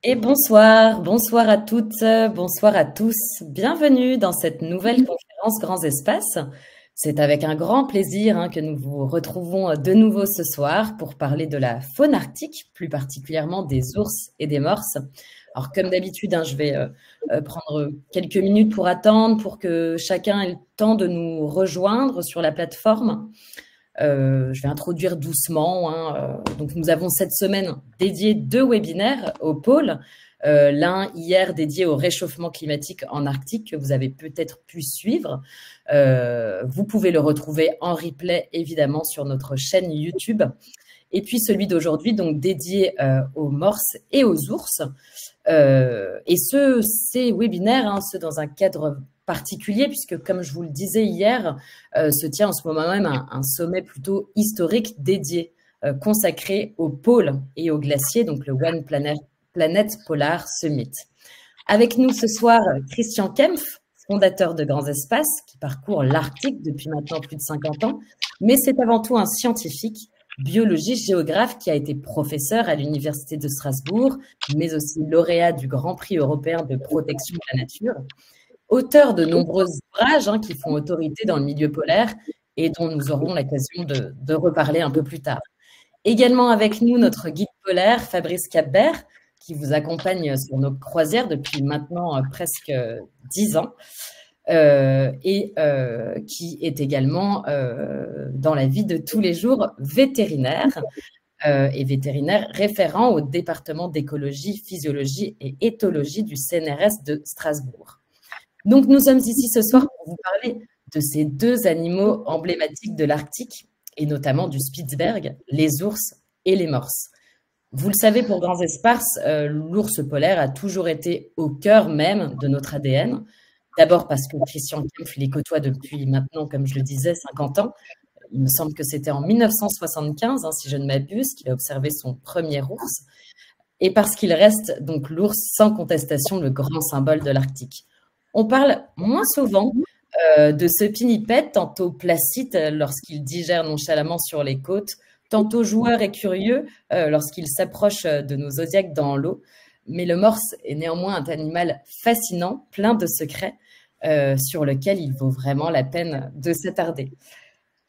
Et bonsoir, bonsoir à toutes, bonsoir à tous. Bienvenue dans cette nouvelle conférence Grands Espaces. C'est avec un grand plaisir que nous vous retrouvons de nouveau ce soir pour parler de la faune arctique, plus particulièrement des ours et des morses. Alors comme d'habitude, je vais prendre quelques minutes pour attendre, pour que chacun ait le temps de nous rejoindre sur la plateforme. Je vais introduire doucement. Donc, nous avons cette semaine dédié 2 webinaires au pôle. L'un hier dédié au réchauffement climatique en Arctique que vous avez peut-être pu suivre. Vous pouvez le retrouver en replay évidemment sur notre chaîne YouTube. Et puis celui d'aujourd'hui donc dédié aux morses et aux ours. Et ces webinaires, ceux dans un cadre particulier, puisque comme je vous le disais hier, se tient en ce moment même un sommet plutôt historique dédié, consacré au pôle et aux glaciers, donc le One Planet Polar Summit. Avec nous ce soir, Christian Kempf, fondateur de Grands Espaces, qui parcourt l'Arctique depuis maintenant plus de 50 ans, mais c'est avant tout un scientifique, biologiste, géographe qui a été professeur à l'Université de Strasbourg, mais aussi lauréat du Grand Prix européen de protection de la nature, auteur de nombreux ouvrages qui font autorité dans le milieu polaire et dont nous aurons l'occasion de reparler un peu plus tard. Également avec nous, notre guide polaire, Fabrice Capbert, qui vous accompagne sur nos croisières depuis maintenant presque 10 ans. Et qui est également dans la vie de tous les jours vétérinaire et vétérinaire référent au département d'écologie, physiologie et éthologie du CNRS de Strasbourg. Donc nous sommes ici ce soir pour vous parler de ces 2 animaux emblématiques de l'Arctique et notamment du Spitzberg, les ours et les morses. Vous le savez, pour Grands Espaces, l'ours polaire a toujours été au cœur même de notre ADN. D'abord parce que Christian Kempf les côtoie depuis maintenant, comme je le disais, 50 ans. Il me semble que c'était en 1975, si je ne m'abuse, qu'il a observé son premier ours. Et parce qu'il reste donc l'ours sans contestation le grand symbole de l'Arctique. On parle moins souvent de ce pinnipède, tantôt placide lorsqu'il digère nonchalamment sur les côtes, tantôt joueur et curieux lorsqu'il s'approche de nos zodiaques dans l'eau. Mais le morse est néanmoins un animal fascinant, plein de secrets, sur lequel il vaut vraiment la peine de s'attarder.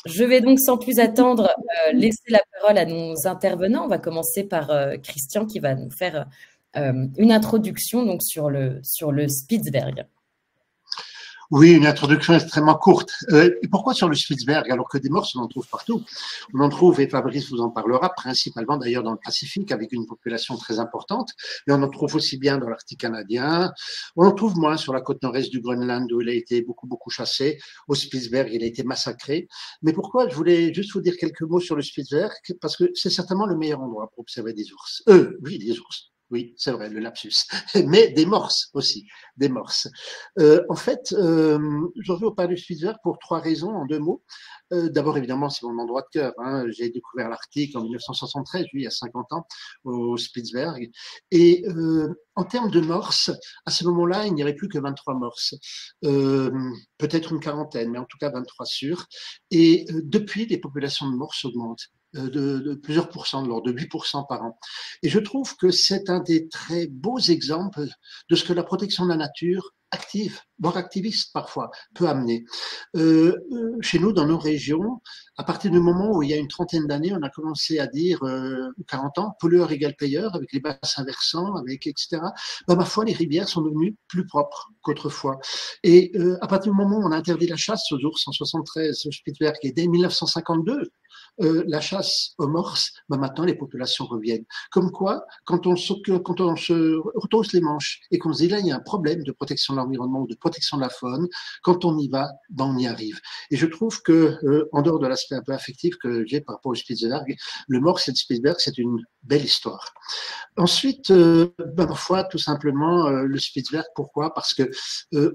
Je vais donc sans plus attendre laisser la parole à nos intervenants. On va commencer par Christian qui va nous faire une introduction donc, sur le Spitzberg. Oui, une introduction extrêmement courte. Et pourquoi sur le Spitzberg alors que des morses, on en trouve partout? On en trouve, et Fabrice vous en parlera, principalement d'ailleurs dans le Pacifique avec une population très importante, mais on en trouve aussi bien dans l'Arctique canadien. On en trouve moins sur la côte nord-est du Groenland où il a été beaucoup chassé. Au Spitzberg, il a été massacré. Mais pourquoi? Je voulais juste vous dire quelques mots sur le Spitzberg parce que c'est certainement le meilleur endroit pour observer des ours. Oui, des ours. Oui, c'est vrai, le lapsus. Mais des morses aussi, des morses. En fait, j'en veux parler du Spitzberg pour 3 raisons, en 2 mots. D'abord, évidemment, c'est mon endroit de cœur. J'ai découvert l'Arctique en 1973, il y a 50 ans, au Spitzberg. Et en termes de morses, à ce moment-là, il n'y avait plus que 23 morses. Peut-être une quarantaine, mais en tout cas 23 sûrs. Et depuis, les populations de morses augmentent. De plusieurs pourcents de l'ordre de 8% par an. Et je trouve que c'est un des très beaux exemples de ce que la protection de la nature active, voire activiste parfois, peut amener. Chez nous, dans nos régions, à partir du moment où il y a une trentaine d'années, on a commencé à dire, 40 ans, pollueur égale payeur, avec les bassins versants, avec etc. Ma foi, les rivières sont devenues plus propres qu'autrefois. Et à partir du moment où on a interdit la chasse aux ours en 73 au Spitzberg et dès 1952, la chasse aux morses, maintenant les populations reviennent. Comme quoi, quand on se retrousse les manches et qu'on se dit là, il y a un problème de protection de l'environnement ou de protection de la faune, quand on y va, on y arrive. Et je trouve que, en dehors de l'aspect un peu affectif que j'ai par rapport au Spitzberg, le morse et le Spitzberg, c'est une belle histoire. Ensuite, parfois, tout simplement, le Spitzberg, pourquoi? Parce que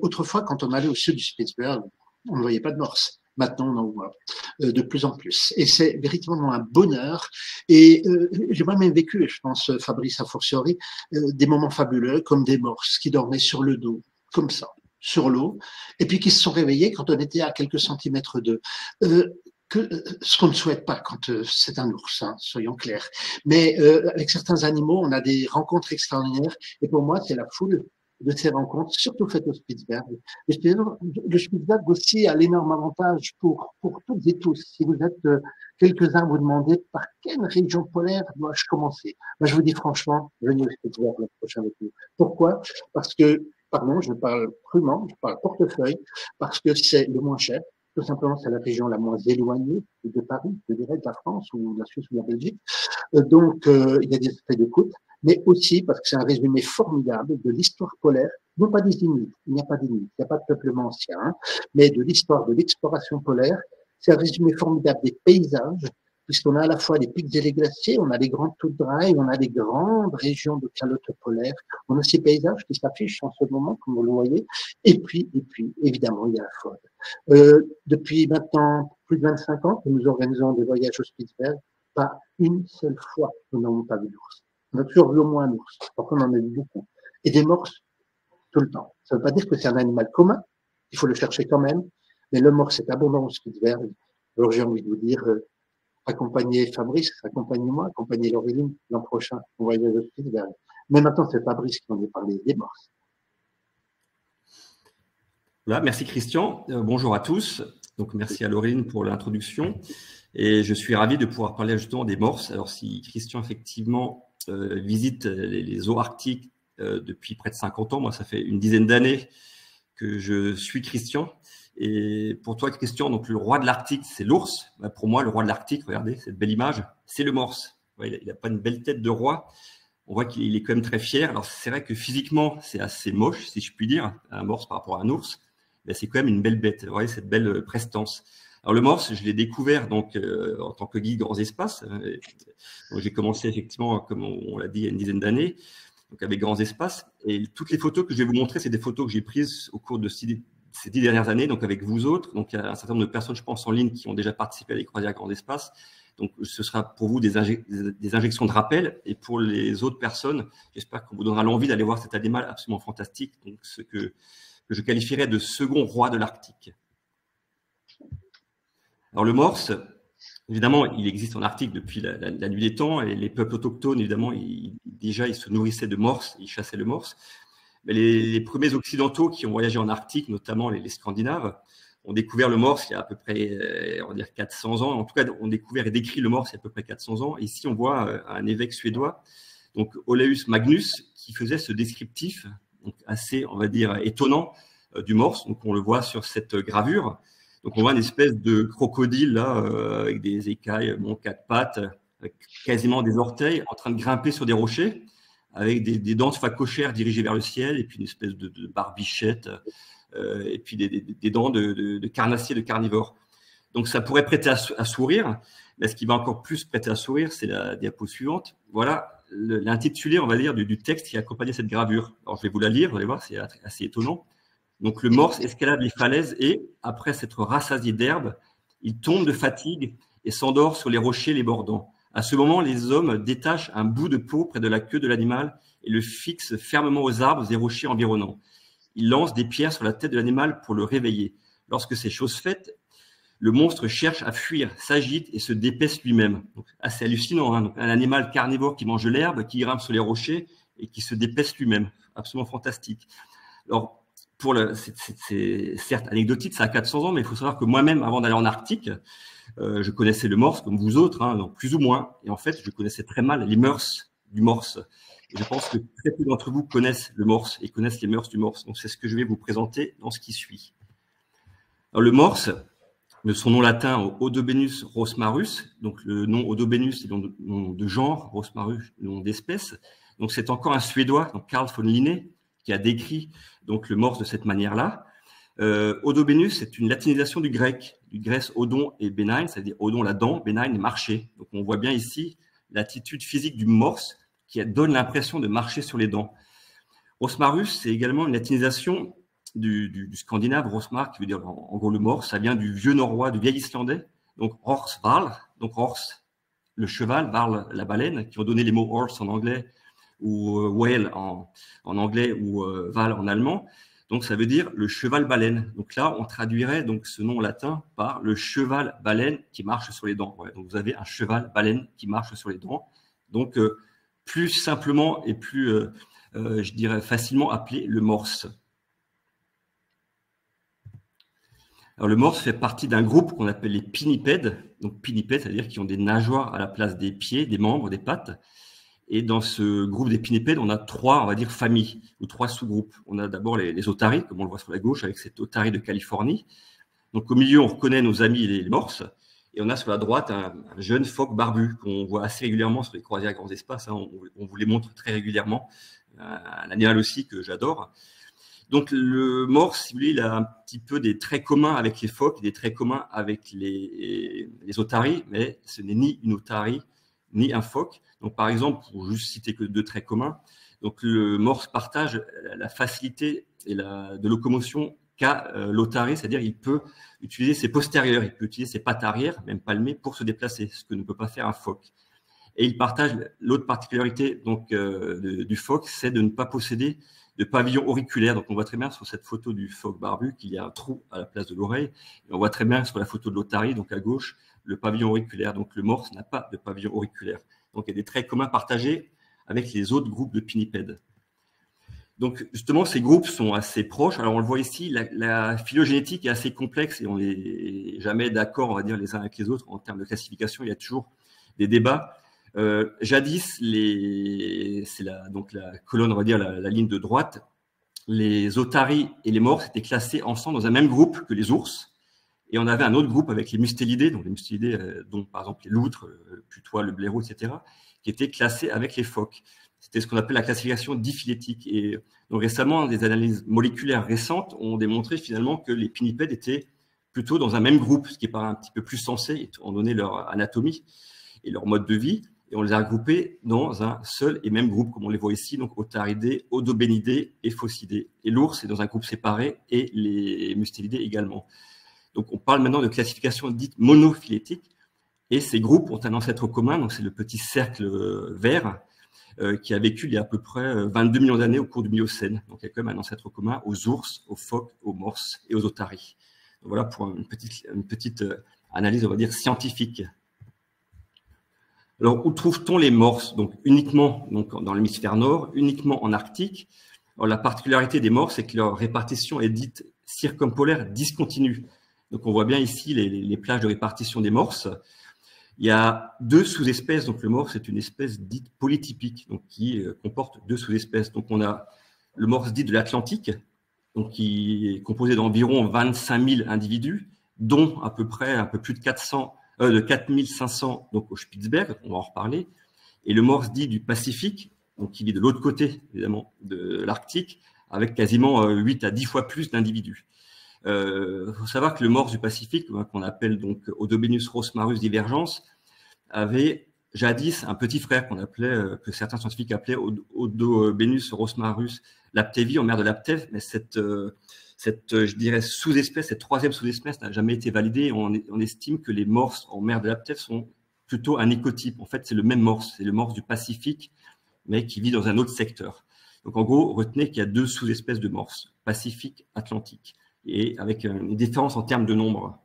autrefois, quand on allait au sud du Spitzberg, on ne voyait pas de morse. Maintenant, on en voit de plus en plus. Et c'est véritablement un bonheur. Et j'ai moi-même vécu, et je pense Fabrice a fortiori, des moments fabuleux comme des morses qui dormaient sur le dos, comme ça, sur l'eau, et puis qui se sont réveillés quand on était à quelques centimètres d'eux. ce qu'on ne souhaite pas quand c'est un ours, hein, soyons clairs. Mais avec certains animaux, on a des rencontres extraordinaires. Et pour moi, c'est la foule de ces rencontres, surtout faites au Spitzberg. Le Spitzberg aussi a l'énorme avantage pour toutes et tous. Si vous êtes quelques-uns, vous demandez par quelle région polaire dois-je commencer. Moi, je vous dis franchement, venez au Spitzberg le prochain avec nous. Pourquoi? Parce que, pardon, je parle crûment, je parle portefeuille, parce que c'est le moins cher. Tout simplement, c'est la région la moins éloignée de Paris, je dirais, de la France ou de la Suisse ou de la Belgique. Donc, il y a des effets d'écoute, mais aussi parce que c'est un résumé formidable de l'histoire polaire, non pas des Inuits, il n'y a pas d'Inuits, il n'y a pas de peuplement ancien, hein, mais de l'histoire de l'exploration polaire. C'est un résumé formidable des paysages, puisqu'on a à la fois les pics et les glaciers, on a les grandes toundras, on a les grandes régions de calotte polaire, on a ces paysages qui s'affichent en ce moment, comme vous le voyez, et puis, évidemment, il y a la faune. Depuis maintenant plus de 25 ans que nous organisons des voyages au Spitzberg, pas une seule fois nous n'avons pas vu d'ours. On a toujours vu au moins un ours, parfois on en a vu beaucoup. Et des morses tout le temps. Ça ne veut pas dire que c'est un animal commun, il faut le chercher quand même, mais le morse est abondant au Spitzberg. Alors j'ai envie de vous dire, accompagnez Fabrice, accompagnez-moi, accompagnez Laureline l'an prochain, on va y aller au Spitzberg. Mais maintenant c'est Fabrice qui en a parlé des morses. Voilà, merci Christian. Bonjour à tous. Donc merci à Laureline pour l'introduction. Et je suis ravi de pouvoir parler justement des morses. Alors si Christian effectivement visite les eaux arctiques depuis près de 50 ans, moi ça fait une dizaine d'années que je suis Christian. Et pour toi Christian, donc le roi de l'Arctique c'est l'ours. Bah, pour moi le roi de l'Arctique, regardez cette belle image, c'est le morse. Ouais, il n'a pas une belle tête de roi. On voit qu'il est quand même très fier. Alors c'est vrai que physiquement c'est assez moche si je puis dire, un morse par rapport à un ours. Mais c'est quand même une belle bête. Vous voyez cette belle prestance. Alors le morse, je l'ai découvert donc en tant que guide grands espaces. J'ai commencé effectivement, comme on l'a dit, il y a une dizaine d'années, donc avec grands espaces. Et toutes les photos que je vais vous montrer, c'est des photos que j'ai prises au cours de ces 10 dernières années, donc avec vous autres. Donc il y a un certain nombre de personnes, je pense, en ligne qui ont déjà participé à des croisières grands espaces. Donc ce sera pour vous des injections de rappel. Et pour les autres personnes, j'espère qu'on vous donnera l'envie d'aller voir cet animal absolument fantastique, donc ce que je qualifierais de second roi de l'Arctique. Alors le morse, évidemment, il existe en Arctique depuis la nuit des temps, et les peuples autochtones, évidemment, déjà, ils se nourrissaient de morse, ils chassaient le morse. Mais les premiers occidentaux qui ont voyagé en Arctique, notamment les Scandinaves, ont découvert le morse il y a à peu près, on va dire 400 ans. En tout cas, ont découvert et décrit le morse il y a à peu près 400 ans. Et ici, on voit un évêque suédois, donc Olaus Magnus, qui faisait ce descriptif, donc assez, on va dire, étonnant du morse. Donc, on le voit sur cette gravure. Donc, on voit une espèce de crocodile là, avec des écailles, bon, 4 pattes, avec quasiment des orteils, en train de grimper sur des rochers, avec des dents de phacochères dirigées vers le ciel, et puis une espèce de barbichette, et puis des dents de carnassiers, de carnivores. Donc, ça pourrait prêter à sourire. Mais ce qui va encore plus prêter à sourire, c'est la diapo suivante. Voilà l'intitulé, on va dire, du texte qui accompagnait cette gravure. Alors, je vais vous la lire, vous allez voir, c'est assez étonnant. Donc, le morse escalade les falaises et, après s'être rassasié d'herbe, il tombe de fatigue et s'endort sur les rochers les bordant. À ce moment, les hommes détachent un bout de peau près de la queue de l'animal et le fixent fermement aux arbres et rochers environnants. Ils lancent des pierres sur la tête de l'animal pour le réveiller. Lorsque c'est chose faite, le monstre cherche à fuir, s'agite et se dépaisse lui-même. Donc, assez hallucinant, hein. Donc, un animal carnivore qui mange de l'herbe, qui grimpe sur les rochers et qui se dépaisse lui-même. Absolument fantastique. Alors, c'est certes anecdotique, ça a 400 ans, mais il faut savoir que moi-même, avant d'aller en Arctique, je connaissais le morse comme vous autres, hein, donc plus ou moins. Et en fait, je connaissais très mal les mœurs du morse. Et je pense que très peu d'entre vous connaissent le morse et connaissent les mœurs du morse. Donc, c'est ce que je vais vous présenter dans ce qui suit. Alors, le morse, de son nom latin Odobenus rosmarus, donc le nom Odobenus est le nom de genre, rosmarus, le nom d'espèce. Donc, c'est encore un Suédois, donc Carl von Linné, qui a décrit donc le morse de cette manière-là. Odobenus, c'est une latinisation du grec odon et benain, c'est-à-dire odon la dent, benain marcher. Donc on voit bien ici l'attitude physique du morse qui donne l'impression de marcher sur les dents. Rosmarus, c'est également une latinisation du scandinave rosmar, qui veut dire en gros le morse. Ça vient du vieux norrois, du vieil islandais. Donc horsvarl, donc horse, le cheval, varl, la baleine, qui ont donné les mots horse en anglais ou whale en anglais ou val en allemand. Donc, ça veut dire le cheval-baleine. Donc là, on traduirait donc ce nom latin par le cheval-baleine qui marche sur les dents. Ouais, donc, vous avez un cheval-baleine qui marche sur les dents. Donc, plus simplement et plus, je dirais, facilement appelé le morse. Alors, le morse fait partie d'un groupe qu'on appelle les pinnipèdes. Donc, pinnipèdes, c'est-à-dire qui ont des nageoires à la place des pieds, des membres, des pattes. Et dans ce groupe des pinnipèdes, on a trois, on va dire, familles ou trois sous-groupes. On a d'abord les otaries, comme on le voit sur la gauche, avec cette otarie de Californie. Donc, au milieu, on reconnaît nos amis les morses. Et on a sur la droite un jeune phoque barbu qu'on voit assez régulièrement sur les croisières grands espaces. Hein. On vous les montre très régulièrement. Un animal aussi que j'adore. Donc, le morse, si vous voulez, il a un petit peu des traits communs avec les phoques, des traits communs avec les otaries, mais ce n'est ni une otarie, ni un phoque. Donc, par exemple, pour juste citer que deux traits communs, donc le morse partage la facilité de locomotion qu'a l'otarie, c'est-à-dire il peut utiliser ses postérieurs, il peut utiliser ses pattes arrière, même palmées, pour se déplacer, ce que ne peut pas faire un phoque. Et il partage l'autre particularité donc, du phoque, c'est de ne pas posséder de pavillon auriculaire. Donc, on voit très bien sur cette photo du phoque barbu qu'il y a un trou à la place de l'oreille. Et on voit très bien sur la photo de l'otarie, donc à gauche, le pavillon auriculaire. Donc, le morse n'a pas de pavillon auriculaire. Donc, il y a des traits communs partagés avec les autres groupes de pinnipèdes. Donc, justement, ces groupes sont assez proches. Alors, on le voit ici, la phylogénétique est assez complexe et on n'est jamais d'accord, on va dire, les uns avec les autres en termes de classification. Il y a toujours des débats. Jadis, c'est donc la colonne, on va dire, la ligne de droite, les otaries et les morses étaient classés ensemble dans un même groupe que les ours. Et on avait un autre groupe avec les mustélidés, donc les mustélidés, dont par exemple les loutres, le putois, le blaireau, etc., qui étaient classés avec les phoques. C'était ce qu'on appelle la classification diphylétique. Et donc récemment, des analyses moléculaires récentes ont démontré finalement que les pinnipèdes étaient plutôt dans un même groupe, ce qui paraît un petit peu plus sensé, étant donné leur anatomie et leur mode de vie. Et on les a regroupés dans un seul et même groupe, comme on les voit ici, donc otaridés, odobénidés et phocydés. Et l'ours est dans un groupe séparé et les mustélidés également. Donc, on parle maintenant de classification dite monophylétique. Et ces groupes ont un ancêtre commun, donc c'est le petit cercle vert qui a vécu il y a à peu près 22 millions d'années au cours du Miocène. Donc, il y a quand même un ancêtre commun aux ours, aux phoques, aux morses et aux otaries. Donc, voilà pour une petite analyse, on va dire, scientifique. Alors, où trouve-t-on les morses? Donc, uniquement donc, dans l'hémisphère nord, uniquement en Arctique. Alors, la particularité des morses, c'est que leur répartition est dite circumpolaire discontinue. Donc, on voit bien ici les plages de répartition des morses. Il y a deux sous-espèces. Donc, le morse est une espèce dite polytypique, donc qui comporte deux sous-espèces. Donc, on a le morse dit de l'Atlantique, donc qui est composé d'environ 25 000 individus, dont à peu près un peu plus de 4500 donc au Spitzberg, on va en reparler, et le morse dit du Pacifique, donc qui vit de l'autre côté, évidemment, de l'Arctique, avec quasiment 8 à 10 fois plus d'individus. Faut savoir que le morse du Pacifique, qu'on appelle donc Odobenus rosmarus divergens, avait jadis un petit frère qu'on appelait, que certains scientifiques appelaient Odobenus rosmarus laptevi en mer de Laptev, mais cette je dirais, sous-espèce, cette troisième sous-espèce n'a jamais été validée. On estime que les morses en mer de Laptev sont plutôt un écotype. En fait, c'est le même morse, c'est le morse du Pacifique, mais qui vit dans un autre secteur. Donc, en gros, retenez qu'il y a deux sous-espèces de morses, Pacifique, Atlantique, et avec une différence en termes de nombre.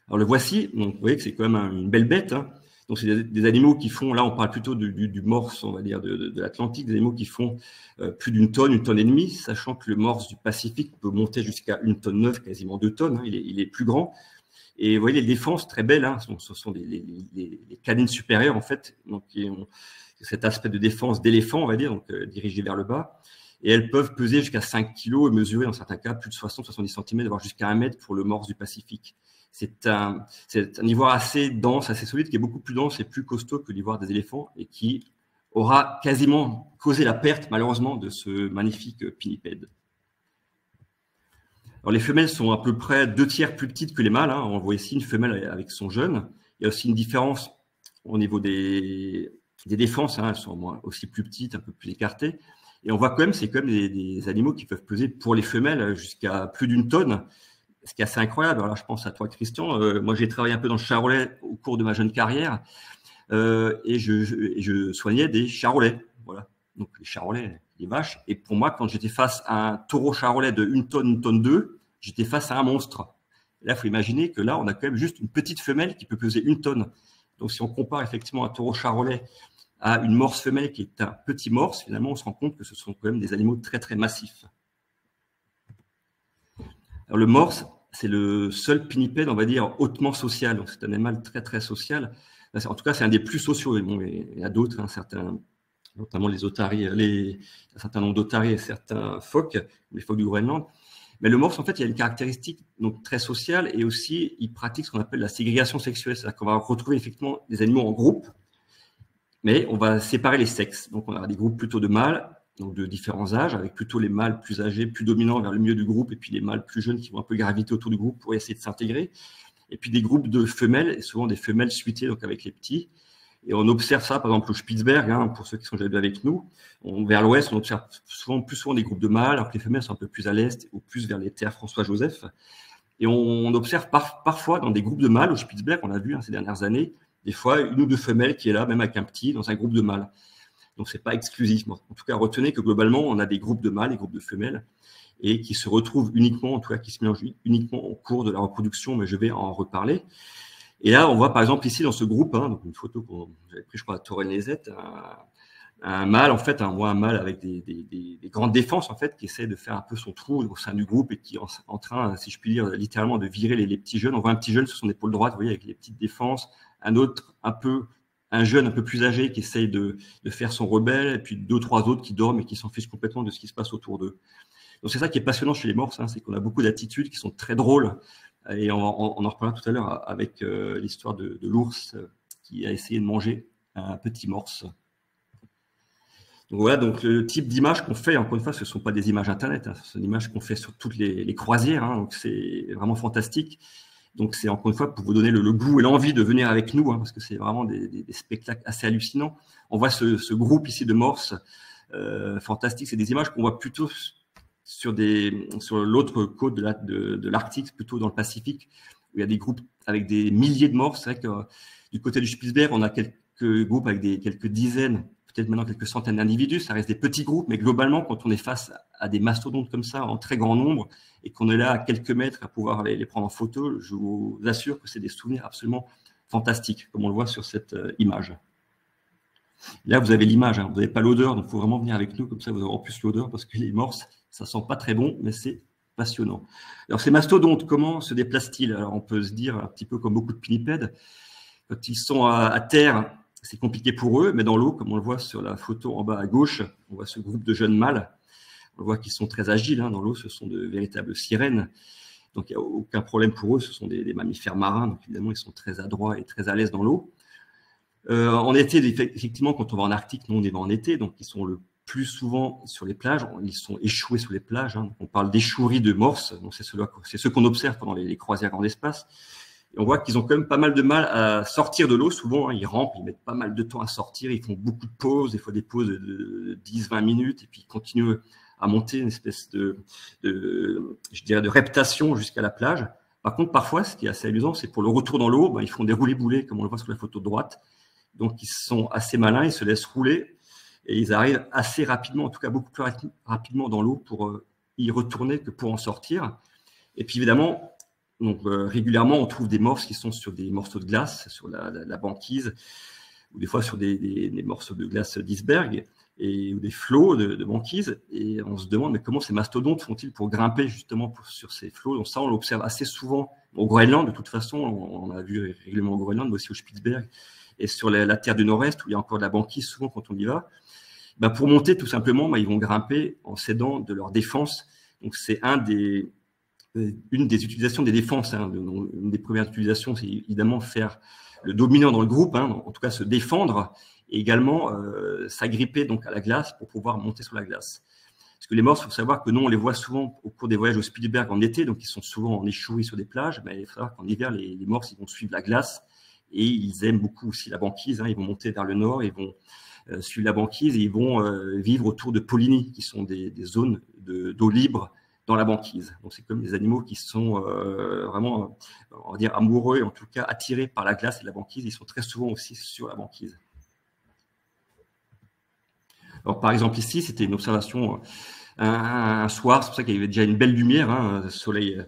Alors, le voici. Donc, vous voyez que c'est quand même une belle bête, hein. Donc, c'est des animaux qui font, là, on parle plutôt du morse, on va dire, de l'Atlantique, des animaux qui font plus d'une tonne et demie, sachant que le morse du Pacifique peut monter jusqu'à 1,9 tonne, quasiment 2 tonnes, hein, il est plus grand. Et vous voyez, les défenses, très belles, hein, ce sont les canines supérieures, en fait, donc qui ont cet aspect de défense d'éléphant, on va dire, donc dirigé vers le bas. Et elles peuvent peser jusqu'à 5 kg et mesurer, dans certains cas, plus de 60-70 cm, voire jusqu'à 1 mètre pour le morse du Pacifique. C'est un ivoire assez dense, assez solide, qui est beaucoup plus dense et plus costaud que l'ivoire des éléphants et qui aura quasiment causé la perte, malheureusement, de ce magnifique pinnipède. Alors, les femelles sont à peu près 2 tiers plus petites que les mâles, hein. On voit ici une femelle avec son jeune. Il y a aussi une différence au niveau des défenses, hein. Elles sont aussi plus petites, un peu plus écartées. Et on voit quand même, c'est quand même des animaux qui peuvent peser pour les femelles jusqu'à plus d'1 tonne. Ce qui est assez incroyable. Alors là, je pense à toi, Christian. Moi, j'ai travaillé un peu dans le charolais au cours de ma jeune carrière et je soignais des charolais. Voilà. donc les charolais, les vaches. Et pour moi, quand j'étais face à un taureau charolais de 1 tonne 2, j'étais face à un monstre. Et là, il faut imaginer que là, on a quand même juste une petite femelle qui peut peser 1 tonne. Donc, si on compare effectivement un taureau charolais à une morse femelle qui est un petit morse, finalement, on se rend compte que ce sont quand même des animaux très, très massifs. Alors, le morse, c'est le seul pinnipède, on va dire, hautement social. Donc, c'est un animal très, très social. En tout cas, c'est un des plus sociaux. Et bon, il y a d'autres, hein, certains, notamment les otaries, un certain nombre d'otaries et certains phoques, les phoques du Groenland. Mais le morse, en fait, il y a une caractéristique donc, très sociale et aussi, il pratique ce qu'on appelle la ségrégation sexuelle. C'est-à-dire qu'on va retrouver effectivement des animaux en groupe, mais on va séparer les sexes. Donc, on aura des groupes plutôt de mâles, donc de différents âges, avec plutôt les mâles plus âgés, plus dominants vers le milieu du groupe, et puis les mâles plus jeunes qui vont un peu graviter autour du groupe pour essayer de s'intégrer. Et puis des groupes de femelles, et souvent des femelles suitées, donc avec les petits. Et on observe ça, par exemple, au Spitzberg, hein, pour ceux qui sont déjà avec nous. Vers l'ouest, on observe plus souvent des groupes de mâles, alors que les femelles sont un peu plus à l'est, ou plus vers les terres François-Joseph. Et on observe parfois dans des groupes de mâles, au Spitzberg, on a vu hein, ces dernières années, des fois 1 ou 2 femelles qui est là, même avec un petit, dans un groupe de mâles. Donc, c'est pas exclusif. En tout cas, retenez que globalement, on a des groupes de mâles, des groupes de femelles, et qui se retrouvent uniquement, en tout cas, qui se mélangent uniquement au cours de la reproduction, mais je vais en reparler. Et là, on voit par exemple ici dans ce groupe, hein, donc une photo que j'avais prise, je crois, à Torrenne-les-Ettes, un mâle, en fait, on voit un mâle avec des grandes défenses, en fait, qui essaie de faire un peu son trou au sein du groupe et qui est en train, si je puis dire, littéralement de virer les petits jeunes. On voit un petit jeune sur son épaule droite, vous voyez, avec les petites défenses, un jeune un peu plus âgé qui essaye de faire son rebelle, et puis 2 ou 3 autres qui dorment et qui s'en fichent complètement de ce qui se passe autour d'eux. Donc c'est ça qui est passionnant chez les morses, hein, c'est qu'on a beaucoup d'attitudes qui sont très drôles, et on en reparlera tout à l'heure avec l'histoire de l'ours qui a essayé de manger un petit morse. Donc voilà, donc le type d'image qu'on fait, encore une fois, ce ne sont pas des images internet, hein, ce sont des images qu'on fait sur toutes les croisières, hein, donc c'est vraiment fantastique. Donc c'est encore une fois pour vous donner le goût et l'envie de venir avec nous, hein, parce que c'est vraiment des spectacles assez hallucinants. On voit ce groupe ici de morses fantastiques, c'est des images qu'on voit plutôt sur l'autre côte de l'Arctique, plutôt dans le Pacifique, où il y a des groupes avec des milliers de morses. C'est vrai que du côté du Spitzberg, on a quelques groupes avec quelques dizaines, peut-être maintenant quelques centaines d'individus. Ça reste des petits groupes, mais globalement, quand on est face à des mastodontes comme ça, en très grand nombre, et qu'on est là à quelques mètres à pouvoir les prendre en photo, je vous assure que c'est des souvenirs absolument fantastiques, comme on le voit sur cette image. Là, vous avez l'image, hein, vous n'avez pas l'odeur, donc il faut vraiment venir avec nous, comme ça vous aurez en plus l'odeur, parce que les morses, ça sent pas très bon, mais c'est passionnant. Alors, ces mastodontes, comment se déplacent-ils? Alors, on peut se dire, un petit peu comme beaucoup de pinnipèdes, quand ils sont à terre, c'est compliqué pour eux, mais dans l'eau, comme on le voit sur la photo en bas à gauche, on voit ce groupe de jeunes mâles. On voit qu'ils sont très agiles, hein, dans l'eau, ce sont de véritables sirènes. Donc, il n'y a aucun problème pour eux, ce sont des mammifères marins, donc évidemment, ils sont très adroits et très à l'aise dans l'eau. En été, effectivement, quand on va en Arctique, nous, on est en été, donc ils sont le plus souvent sur les plages, ils sont échoués sur les plages. Hein. On parle d'échouerie de morses, donc c'est ce qu'on observe pendant les croisières grand espace. Et on voit qu'ils ont quand même pas mal de mal à sortir de l'eau. Souvent, hein, ils rampent, ils mettent pas mal de temps à sortir, ils font beaucoup de pauses, des fois des pauses de 10-20 minutes, et puis ils continuent à monter une espèce je dirais, de reptation jusqu'à la plage. Par contre, parfois, ce qui est assez amusant, c'est pour le retour dans l'eau, ben, ils font des roulés-boulets, comme on le voit sur la photo de droite. Donc, ils sont assez malins, ils se laissent rouler et ils arrivent assez rapidement, en tout cas beaucoup plus rapidement dans l'eau pour y retourner que pour en sortir. Et puis, évidemment, donc, régulièrement, on trouve des morses qui sont sur des morceaux de glace, sur la banquise, ou des fois sur des morceaux de glace d'iceberg, ou des flots de banquise. Et on se demande, mais comment ces mastodontes font-ils pour grimper justement sur ces flots? Donc ça, on l'observe assez souvent au Groenland, de toute façon. On a vu régulièrement au Groenland, mais aussi au Spitzberg. Et sur la terre du Nord-Est, où il y a encore de la banquise, souvent quand on y va, ben pour monter, tout simplement, ils vont grimper en s'aidant de leur défense. Donc, c'est une des utilisations des défenses. Hein. Une des premières utilisations, c'est évidemment faire le dominant dans le groupe, hein, en tout cas se défendre, et également s'agripper donc à la glace pour pouvoir monter sur la glace. Parce que les morses, il faut savoir que nous, on les voit souvent au cours des voyages au Spitzberg en été, donc ils sont souvent en échouis sur des plages, mais il faut savoir qu'en hiver, les morses, ils vont suivre la glace. Et ils aiment beaucoup aussi la banquise. Hein. Ils vont monter vers le nord, ils vont suivre la banquise et ils vont vivre autour de pollinies, qui sont des zones d'eau libre dans la banquise. Donc, c'est comme des animaux qui sont vraiment, on va dire, amoureux et en tout cas attirés par la glace et la banquise. Ils sont très souvent aussi sur la banquise. Alors, par exemple, ici, c'était une observation un soir, c'est pour ça qu'il y avait déjà une belle lumière, hein, soleil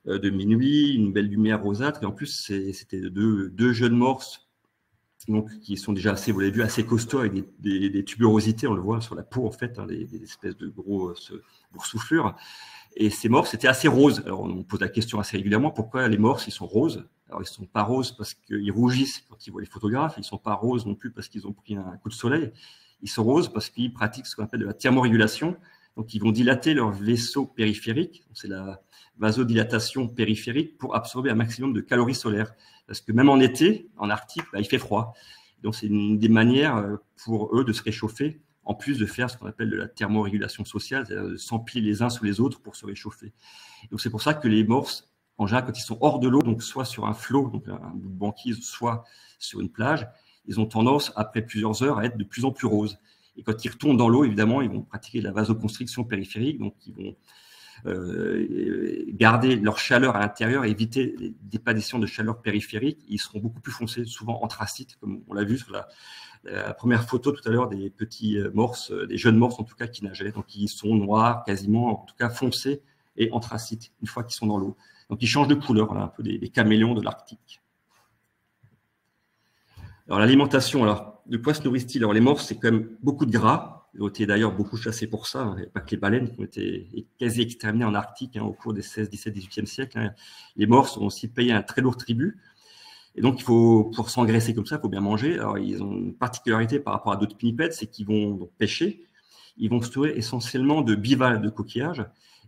de minuit, une belle lumière rosâtre, et en plus, c'était deux jeunes morses, donc, qui sont déjà assez, vous l'avez vu, assez costauds, avec des tuberosités, on le voit sur la peau, en fait, hein, des espèces de gros boursouflures. Et ces morses étaient assez roses. Alors, on pose la question assez régulièrement, pourquoi les morses, ils sont roses? Alors, ils sont pas roses parce qu'ils rougissent quand ils voient les photographes, ils sont pas roses non plus parce qu'ils ont pris un coup de soleil. Ils sont roses parce qu'ils pratiquent ce qu'on appelle de la thermorégulation. Donc, ils vont dilater leur vaisseau périphérique. C'est la vasodilatation périphérique pour absorber un maximum de calories solaires. Parce que même en été, en Arctique, il fait froid. Donc, c'est une des manières pour eux de se réchauffer, en plus de faire ce qu'on appelle de la thermorégulation sociale, c'est-à-dire de s'empiler les uns sous les autres pour se réchauffer. Donc, c'est pour ça que les morses, en général, quand ils sont hors de l'eau, donc soit sur un flot, donc un bout de banquise, soit sur une plage, ils ont tendance, après plusieurs heures, à être de plus en plus roses. Et quand ils retournent dans l'eau, évidemment, ils vont pratiquer de la vasoconstriction périphérique, donc ils vont garder leur chaleur à l'intérieur, éviter les déperditions de chaleur périphérique. Ils seront beaucoup plus foncés, souvent anthracites, comme on l'a vu sur la première photo tout à l'heure des petits morses, des jeunes morses en tout cas qui nageaient. Donc ils sont noirs, quasiment, en tout cas foncés et anthracites une fois qu'ils sont dans l'eau. Donc ils changent de couleur, voilà, un peu des caméléons de l'Arctique. Alors l'alimentation, alors de quoi se nourrissent-ils? Alors les morses, c'est quand même beaucoup de gras. Ils ont été d'ailleurs beaucoup chassés pour ça. Il n'y a pas que les baleines qui ont été quasi exterminées en Arctique au cours des 16, 17, 18e siècle. Les morses ont aussi payé un très lourd tribut. Et donc, pour s'engraisser comme ça, il faut bien manger. Alors, ils ont une particularité par rapport à d'autres pinnipèdes, c'est qu'ils vont donc pêcher. Ils vont se nourrir essentiellement de bivalves de coquillages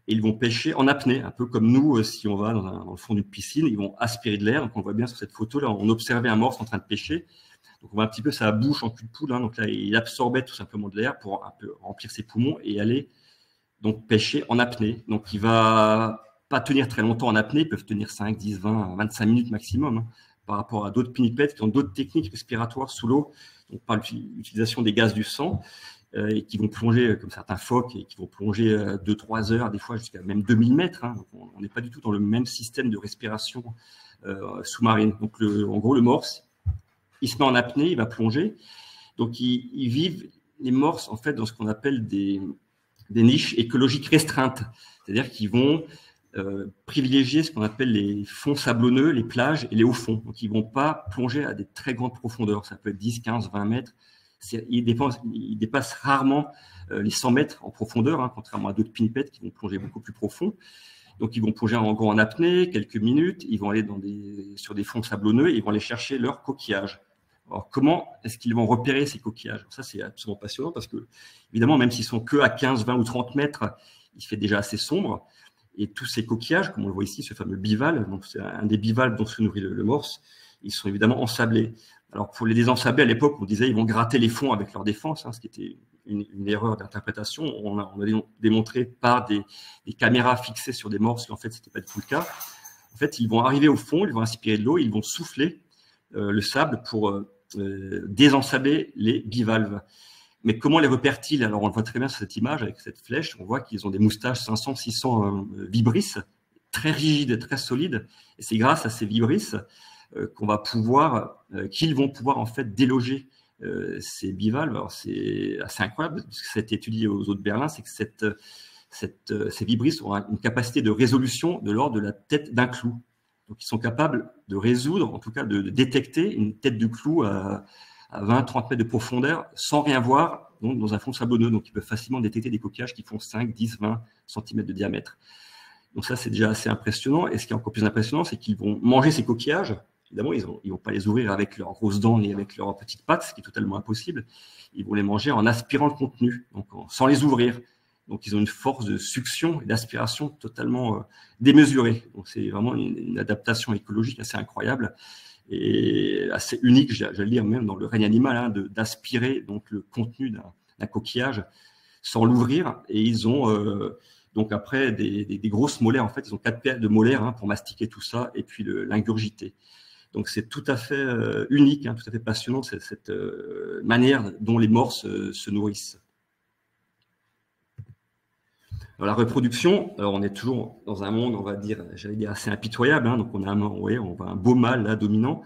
et ils vont pêcher en apnée, un peu comme nous, si on va dans le fond d'une piscine, ils vont aspirer de l'air. Donc, on voit bien sur cette photo-là, on observait un morse en train de pêcher. Donc, on voit un petit peu sa bouche en cul de poule. Donc là, il absorbait tout simplement de l'air pour un peu remplir ses poumons et aller donc pêcher en apnée. Donc, il va pas tenir très longtemps en apnée. Ils peuvent tenir 5, 10, 20, 25 minutes maximum, par rapport à d'autres pinnipèdes qui ont d'autres techniques respiratoires sous l'eau, donc par l'utilisation des gaz du sang, et qui vont plonger, comme certains phoques, et qui vont plonger 2-3 heures, des fois jusqu'à même 2000 mètres. Donc on n'est pas du tout dans le même système de respiration sous-marine. Donc en gros, le morse, il se met en apnée, il va plonger. Donc ils vivent, les morses, en fait, dans ce qu'on appelle des niches écologiques restreintes. C'est-à-dire qu'ils vont privilégier ce qu'on appelle les fonds sablonneux, les plages et les hauts fonds. Donc, ils ne vont pas plonger à des très grandes profondeurs. Ça peut être 10, 15, 20 mètres. Ils dépassent rarement les 100 mètres en profondeur, contrairement à d'autres pinnipèdes qui vont plonger beaucoup plus profond. Donc, ils vont plonger en gros en apnée, quelques minutes. Ils vont aller sur des fonds sablonneux et ils vont aller chercher leurs coquillages. Alors, comment est-ce qu'ils vont repérer ces coquillages? Ça, c'est absolument passionnant parce que, évidemment, même s'ils sont que à 15, 20 ou 30 mètres, il fait déjà assez sombre. Et tous ces coquillages, comme on le voit ici, ce fameux bivalve, donc c'est un des bivalves dont se nourrit le morse, ils sont évidemment ensablés. Alors, pour les désensabler, à l'époque, on disait ils vont gratter les fonds avec leur défense, ce qui était une erreur d'interprétation. On a démontré par des caméras fixées sur des morses qu'en fait, ce n'était pas du tout le cas. En fait, ils vont arriver au fond, ils vont aspirer de l'eau, ils vont souffler le sable pour désensabler les bivalves. Mais comment les repèrent-ils? Alors, on le voit très bien sur cette image avec cette flèche. On voit qu'ils ont des moustaches 500, 600 vibrisses, très rigides, très solides. Et c'est grâce à ces vibrisses qu'ils vont pouvoir en fait déloger ces bivalves. Alors, c'est assez incroyable, parce que ça a été étudié aux eaux de Berlin, c'est que ces vibrisses ont une capacité de résolution de l'ordre de la tête d'un clou. Donc, ils sont capables de résoudre, en tout cas de détecter une tête de clou à 20-30 mètres de profondeur sans rien voir donc, dans un fond sablonneux. Donc, ils peuvent facilement détecter des coquillages qui font 5, 10, 20 cm de diamètre. Donc, ça, c'est déjà assez impressionnant. Et ce qui est encore plus impressionnant, c'est qu'ils vont manger ces coquillages. Évidemment, ils ne vont pas les ouvrir avec leurs grosses dents ni avec leurs petites pattes, ce qui est totalement impossible. Ils vont les manger en aspirant le contenu, donc sans les ouvrir. Donc, ils ont une force de succion et d'aspiration totalement démesurée. Donc, c'est vraiment une adaptation écologique assez incroyable et assez unique, j'allais dire même dans le règne animal, d'aspirer donc le contenu d'un coquillage sans l'ouvrir. Et ils ont donc après des grosses molaires. En fait, ils ont 4 paires de molaires pour mastiquer tout ça et puis l'ingurgiter. Donc c'est tout à fait unique, tout à fait passionnant cette manière dont les morses se nourrissent. Alors, la reproduction, alors on est toujours dans un monde, on va dire, j'allais dire assez impitoyable. Donc on a un beau mâle là, dominant.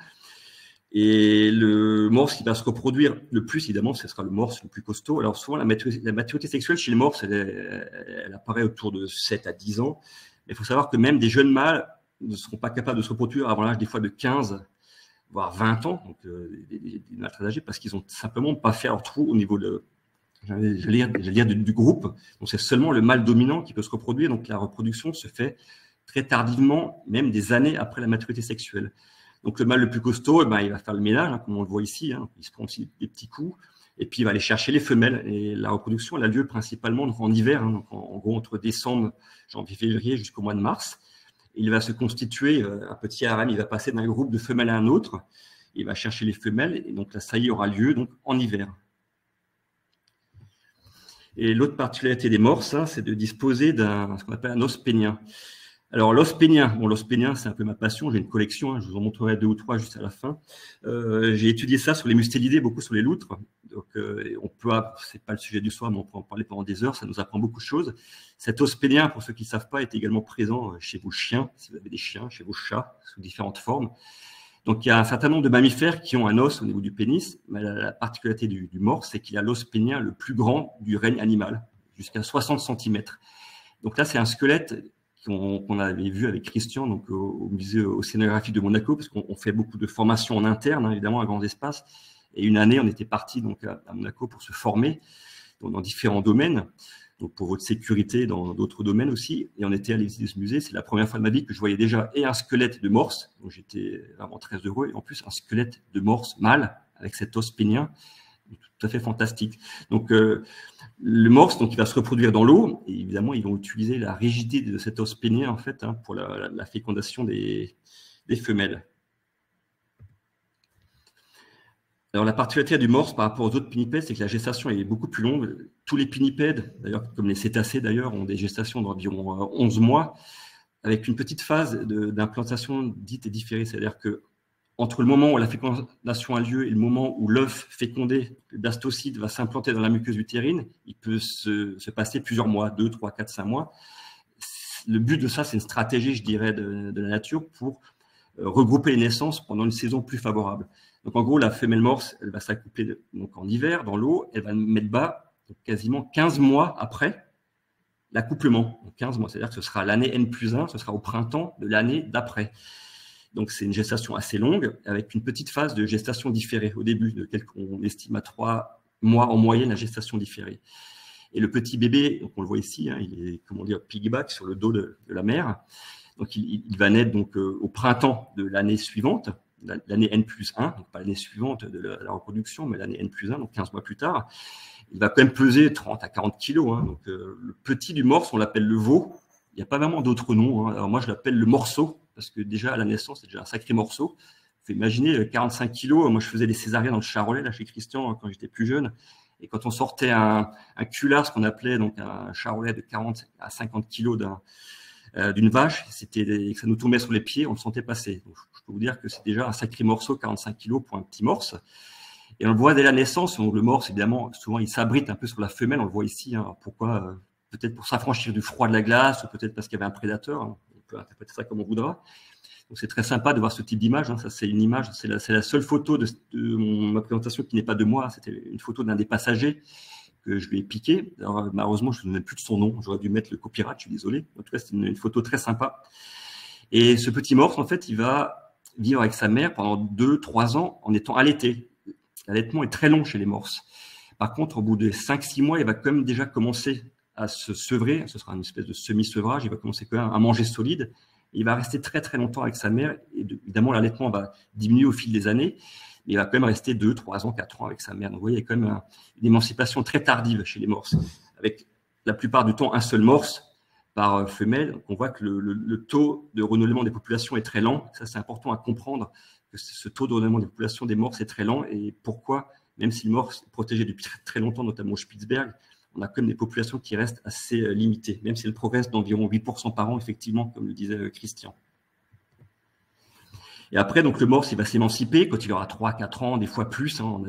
Et le morse qui va se reproduire le plus, évidemment, ce sera le morse le plus costaud. Alors souvent, la maturité sexuelle chez le morse, elle apparaît autour de 7 à 10 ans. Mais il faut savoir que même des jeunes mâles ne seront pas capables de se reproduire avant l'âge des fois de 15, voire 20 ans, donc des mâles très âgés, parce qu'ils n'ont simplement pas fait leur trou au niveau j'allais dire du groupe. Donc c'est seulement le mâle dominant qui peut se reproduire. Donc la reproduction se fait très tardivement, même des années après la maturité sexuelle. Donc le mâle le plus costaud, il va faire le ménage, comme on le voit ici. Il se prend aussi des petits coups. Et puis il va aller chercher les femelles. Et la reproduction, elle a lieu principalement en hiver, donc en gros entre décembre, janvier, février jusqu'au mois de mars. Et il va se constituer un petit harem. Il va passer d'un groupe de femelles à un autre. Il va chercher les femelles. Et donc la saillie aura lieu donc, en hiver. Et l'autre particularité des morses, c'est de disposer d'un ce qu'on appelle un os pénien. Alors, l'os pénien, l'os pénien, c'est un peu ma passion. J'ai une collection, je vous en montrerai 2 ou 3 juste à la fin. J'ai étudié ça sur les mustélidés, beaucoup sur les loutres. Donc, c'est pas le sujet du soir, mais on peut en parler pendant des heures. Ça nous apprend beaucoup de choses. Cet os pénien, pour ceux qui ne savent pas, est également présent chez vos chiens, si vous avez des chiens, chez vos chats, sous différentes formes. Donc, il y a un certain nombre de mammifères qui ont un os au niveau du pénis. Mais la particularité du morse, c'est qu'il a l'os pénien le plus grand du règne animal, jusqu'à 60 cm. Donc là, c'est un squelette qu'on avait vu avec Christian donc au musée océanographique de Monaco, parce qu'on fait beaucoup de formations en interne, évidemment, à Grands Espaces. Et une année, on était parti donc à Monaco pour se former dans différents domaines, donc pour votre sécurité dans d'autres domaines aussi. Et on était allé visiter ce musée. C'est la première fois de ma vie que je voyais déjà et un squelette de morse, donc j'étais vraiment très heureux, et en plus un squelette de morse mâle avec cet os pénien, tout à fait fantastique. Donc, le morse, donc, il va se reproduire dans l'eau. Et évidemment, ils vont utiliser la rigidité de cet os pénien, en fait, pour la fécondation des femelles. Alors, la particularité du morse par rapport aux autres pinnipèdes, c'est que la gestation est beaucoup plus longue. Tous les pinnipèdes, d'ailleurs, comme les cétacés, d'ailleurs, ont des gestations d'environ 11 mois, avec une petite phase d'implantation dite et différée. C'est-à-dire que entre le moment où la fécondation a lieu et le moment où l'œuf fécondé, le blastocyte, va s'implanter dans la muqueuse utérine, il peut se passer plusieurs mois, 2, 3, 4, 5 mois. Le but de ça, c'est une stratégie, je dirais, de la nature pour regrouper les naissances pendant une saison plus favorable. Donc, en gros, la femelle morse, elle va s'accoupler en hiver, dans l'eau, elle va mettre bas quasiment 15 mois après l'accouplement. 15 mois, c'est-à-dire que ce sera l'année N+1, ce sera au printemps de l'année d'après. Donc, c'est une gestation assez longue, avec une petite phase de gestation différée au début, on estime à 3 mois en moyenne la gestation différée. Et le petit bébé, donc on le voit ici, il est, comment dire, piggyback sur le dos de la mère. Donc, il va naître donc, au printemps de l'année suivante, l'année N+1, donc pas l'année suivante de la reproduction, mais l'année N+1, donc 15 mois plus tard. Il va quand même peser 30 à 40 kilos. Donc, le petit du morse, on l'appelle le veau. Il n'y a pas vraiment d'autre nom. Alors, moi, je l'appelle le morceau, parce que déjà, à la naissance, c'est déjà un sacré morceau. Il faut imaginer 45 kilos. Moi, je faisais des césariennes dans le Charolais, là, chez Christian, quand j'étais plus jeune. Et quand on sortait un culard, ce qu'on appelait donc un Charolais de 40 à 50 kilos d'une vache, que ça nous tombait sur les pieds, on le sentait passer. Donc, je peux vous dire que c'est déjà un sacré morceau, 45 kilos pour un petit morse. Et on le voit dès la naissance. Donc, le morse, évidemment, souvent, il s'abrite un peu sur la femelle. On le voit ici. Pourquoi peut-être pour s'affranchir du froid de la glace, ou peut-être parce qu'il y avait un prédateur. On peut interpréter ça comme on voudra. Donc, c'est très sympa de voir ce type d'image. Ça, c'est une image, c'est la seule photo de ma présentation qui n'est pas de moi. C'était une photo d'un des passagers que je lui ai piqué. Alors, malheureusement, je ne me souviens plus de son nom. J'aurais dû mettre le copyright, je suis désolé. En tout cas, c'est une photo très sympa. Et ce petit morse, en fait, il va vivre avec sa mère pendant 2-3 ans en étant allaité. L'allaitement est très long chez les morses. Par contre, au bout de 5-6 mois, il va quand même déjà commencer à se sevrer. Ce sera une espèce de semi-sevrage. Il va commencer quand même à manger solide. Il va rester très, très longtemps avec sa mère. Et évidemment, l'allaitement va diminuer au fil des années. Mais il va quand même rester 2, 3 ans, 4 ans avec sa mère. Donc, vous voyez, il y a quand même une émancipation très tardive chez les morses, avec la plupart du temps un seul morse par femelle. Donc, on voit que le taux de renouvellement des populations est très lent. Ça, c'est important à comprendre, que ce taux de renouvellement des populations des morses est très lent. Et pourquoi, même si le morse est protégé depuis très, très longtemps, notamment au Spitzberg, on a quand même des populations qui restent assez limitées, même si elles progressent d'environ 8% par an, effectivement, comme le disait Christian. Et après, donc, le morse, il va s'émanciper quand il aura 3-4 ans, des fois plus. On a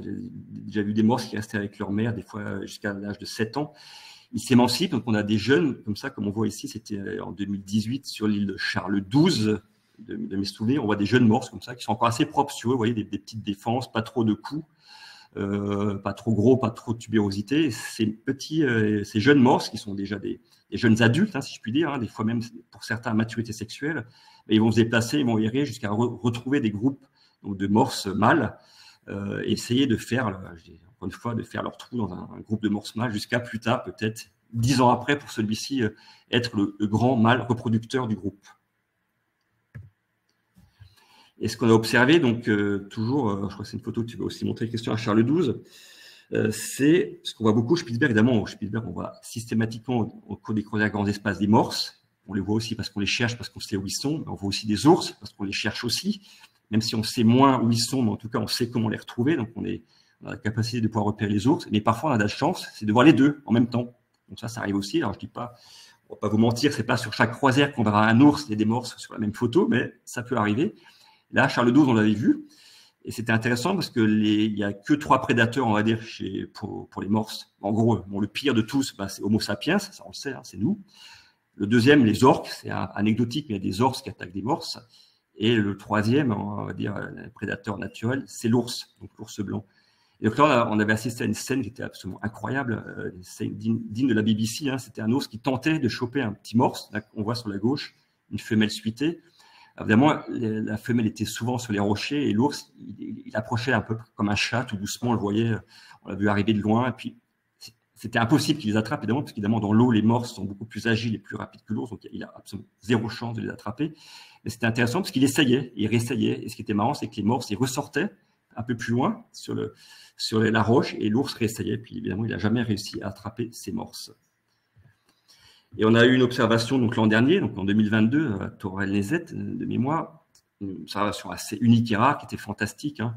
déjà vu des morses qui restaient avec leur mère, des fois jusqu'à l'âge de 7 ans. Ils s'émancipent. Donc, on a des jeunes comme ça, comme on voit ici, c'était en 2018 sur l'île de Charles XII, de mes souvenirs, on voit des jeunes morses comme ça, qui sont encore assez propres, si vous voyez, des petites défenses, pas trop de coups, pas trop gros, pas trop de tubérosité. Ces jeunes morses, qui sont déjà des jeunes adultes, hein, si je puis dire, hein, des fois même pour certains à maturité sexuelle, ils vont se déplacer, ils vont errer jusqu'à retrouver des groupes donc, de morses mâles, essayer de faire, encore une fois, de faire leur trou dans un groupe de morses mâles jusqu'à plus tard, peut-être 10 ans après, pour celui-ci, être le grand mâle reproducteur du groupe. Et ce qu'on a observé, donc toujours, je crois que c'est une photo que tu vas aussi montrer, Christian, à Charles XII, c'est ce qu'on voit beaucoup au Spitzberg. Évidemment, au Spitzberg, on voit systématiquement au cours des croisières grands espaces des morses. On les voit aussi parce qu'on les cherche, parce qu'on sait où ils sont. Mais on voit aussi des ours parce qu'on les cherche aussi, même si on sait moins où ils sont, mais en tout cas, on sait comment les retrouver. Donc, on a la capacité de pouvoir repérer les ours. Mais parfois, on a de la chance, c'est de voir les deux en même temps. Donc ça arrive aussi. Alors, je dis pas, on va pas vous mentir, c'est pas sur chaque croisière qu'on verra un ours et des morses sur la même photo, mais ça peut arriver. Là, Charles XII, on l'avait vu. Et c'était intéressant parce que il y a que 3 prédateurs, on va dire, pour les morses. En gros, le pire de tous, c'est Homo sapiens, ça on le sait, hein, c'est nous. Le deuxième, les orques, c'est anecdotique, mais il y a des orques qui attaquent des morses. Et le troisième, on va dire, le prédateur naturel, c'est l'ours, donc l'ours blanc. Et donc là, on avait assisté à une scène qui était absolument incroyable, une scène digne de la BBC. Hein. C'était un ours qui tentait de choper un petit morse. Là, on voit sur la gauche une femelle suitée. Évidemment, la femelle était souvent sur les rochers et l'ours, il approchait un peu comme un chat, tout doucement, on le voyait, on l'a vu arriver de loin. Et puis, c'était impossible qu'il les attrape, évidemment, parce qu'évidemment, dans l'eau, les morses sont beaucoup plus agiles et plus rapides que l'ours, donc il a absolument zéro chance de les attraper. Mais c'était intéressant parce qu'il essayait, il réessayait. Et ce qui était marrant, c'est que les morses, ils ressortaient un peu plus loin sur la roche et l'ours réessayait. Puis, évidemment, il n'a jamais réussi à attraper ces morses. Et on a eu une observation donc l'an dernier, donc en 2022, à Torrelles-les-Aides, de mémoire, une observation assez unique et rare, qui était fantastique. Hein.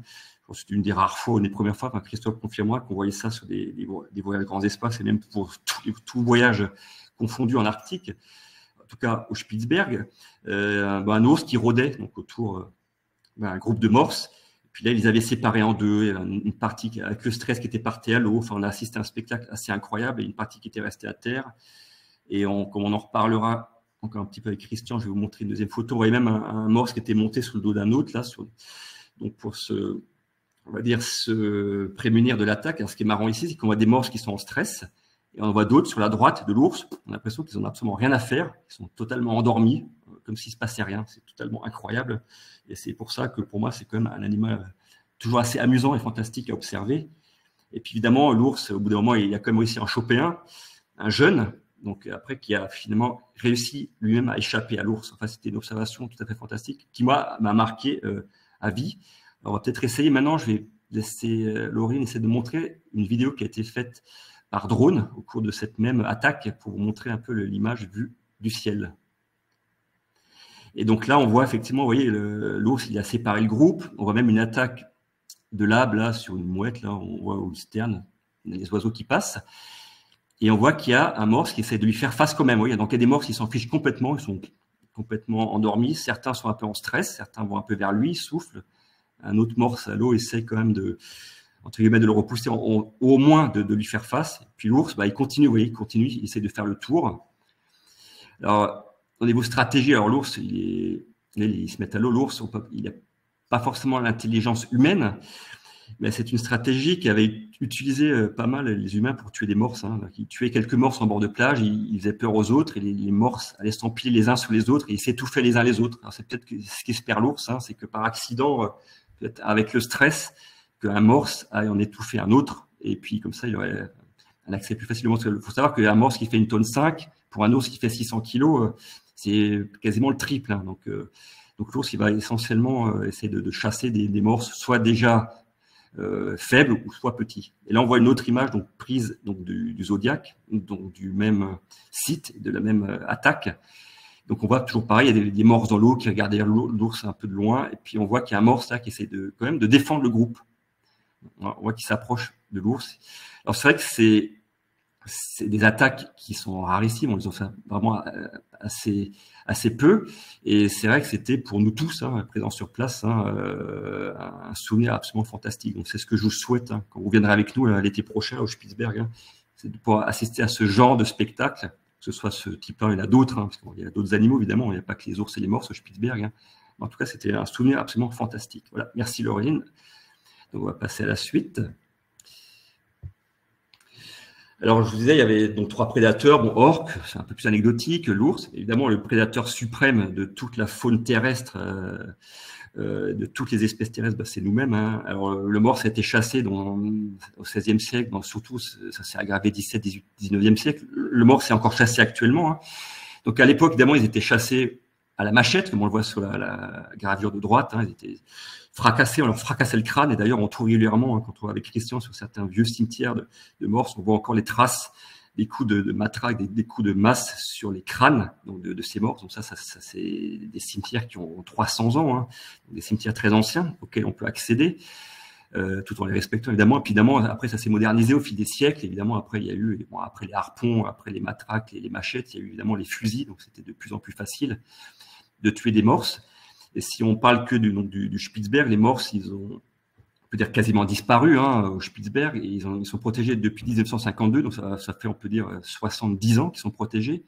C'est une des rares fois, une des premières fois, Christophe confirmera qu'on voyait ça sur des voyages grands espaces, et même pour tout voyage confondu en Arctique, en tout cas au Spitzberg, un ours qui rôdait donc, autour d'un groupe de morses. Et puis là, ils avaient séparé en deux, il y avait une partie avec le stress qui était partie à l'eau. Enfin, on a assisté à un spectacle assez incroyable, et une partie qui était restée à terre. Et comme on en reparlera encore un petit peu avec Christian, je vais vous montrer une deuxième photo. Vous voyez même un morse qui était monté sur le dos d'un autre, là, donc pour on va dire, se prémunir de l'attaque. Ce qui est marrant ici, c'est qu'on voit des morses qui sont en stress, et on voit d'autres sur la droite de l'ours. On a l'impression qu'ils n'ont absolument rien à faire, ils sont totalement endormis, comme s'il ne se passait rien. C'est totalement incroyable. Et c'est pour ça que pour moi, c'est quand même un animal toujours assez amusant et fantastique à observer. Et puis évidemment, l'ours, au bout d'un moment, il a quand même réussi à en choper un jeune, donc après qui a finalement réussi lui-même à échapper à l'ours. Enfin, c'était une observation tout à fait fantastique qui, moi, m'a marqué à vie. Alors, on va peut-être essayer maintenant, je vais laisser Laurine essayer de montrer une vidéo qui a été faite par drone au cours de cette même attaque pour vous montrer un peu l'image vue du ciel. Et donc là, on voit effectivement, vous voyez, l'ours, il a séparé le groupe. On voit même une attaque de l'abe là sur une mouette, là, on voit au sterne, il y a des oiseaux qui passent. Et on voit qu'il y a un morse qui essaie de lui faire face quand même. Donc, il y a des morses qui s'en fichent complètement, ils sont complètement endormis. Certains sont un peu en stress, certains vont un peu vers lui, ils soufflent. Un autre morse à l'eau essaie quand même entre guillemets, de le repousser, au moins de lui faire face. Et puis l'ours, il continue, vous voyez, il essaie de faire le tour. Alors, au niveau stratégie, alors l'ours, il se met à l'eau. L'ours, il n'a pas forcément l'intelligence humaine, mais c'est une stratégie qui avait utilisé pas mal les humains pour tuer des morses. Hein. Ils tuaient quelques morses en bord de plage, ils faisaient peur aux autres, et les morses allaient s'empiler les uns sur les autres, et ils s'étouffaient les uns les autres. Alors c'est peut-être ce qu'espère l'ours, hein, c'est que par accident, peut-être avec le stress, qu'un morse aille en étouffer un autre, et puis comme ça, il aurait un accès plus facilement. Il faut savoir qu'un morse qui fait 1,5 tonne, pour un ours qui fait 600 kg, c'est quasiment le triple. Hein. Donc l'ours, il va essentiellement essayer de chasser des morses, soit déjà faibles ou soit petits. Et là, on voit une autre image donc, prise donc, du Zodiac, donc du même site, de la même attaque. Donc on voit toujours pareil, il y a des morses dans l'eau qui regardent l'ours un peu de loin, et puis on voit qu'il y a un morse là qui essaie quand même de défendre le groupe. On voit qu'il s'approche de l'ours. Alors c'est vrai que c'est des attaques qui sont rarissimes, on les en fait vraiment assez peu, et c'est vrai que c'était pour nous tous, hein, présents sur place, hein, un souvenir absolument fantastique. Donc c'est ce que je vous souhaite hein, quand vous viendrez avec nous l'été prochain au Spitzberg, hein, c'est de pouvoir assister à ce genre de spectacle, que ce soit ce type-là, il y en a d'autres, hein, parce qu'il y a d'autres animaux évidemment, il n'y a pas que les ours et les morses au Spitzberg, hein, En tout cas, c'était un souvenir absolument fantastique. Voilà, merci Laurine. Donc, on va passer à la suite. Alors, je vous disais, il y avait donc 3 prédateurs. Bon, orque, c'est un peu plus anecdotique. L'ours, évidemment, le prédateur suprême de toute la faune terrestre, de toutes les espèces terrestres, c'est nous-mêmes. Hein. Alors, le morse a été chassé au XVIe siècle, surtout, ça s'est aggravé 17, 18, 19e siècle. Le morse est encore chassé actuellement. Hein. Donc, à l'époque, évidemment, ils étaient chassés à la machette, comme on le voit sur la gravure de droite. Hein. Ils étaient fracassés, on leur fracassait le crâne. Et d'ailleurs, on trouve régulièrement, hein, quand on va avec Christian sur certains vieux cimetières de morse, on voit encore les traces des coups de matraque, des coups de masse sur les crânes donc de ces morses. Donc ça c'est des cimetières qui ont 300 ans, hein, des cimetières très anciens auxquels on peut accéder, tout en les respectant évidemment. Et puis évidemment, après ça s'est modernisé au fil des siècles. Évidemment, après il y a eu, après les harpons, après les matraques, les machettes, il y a eu évidemment les fusils. Donc c'était de plus en plus facile de tuer des morses. Et si on parle que du Spitzberg, les morses, ils ont, on peut dire, quasiment disparu au Spitzberg. Et ils sont protégés depuis 1952, donc ça fait, on peut dire, 70 ans qu'ils sont protégés.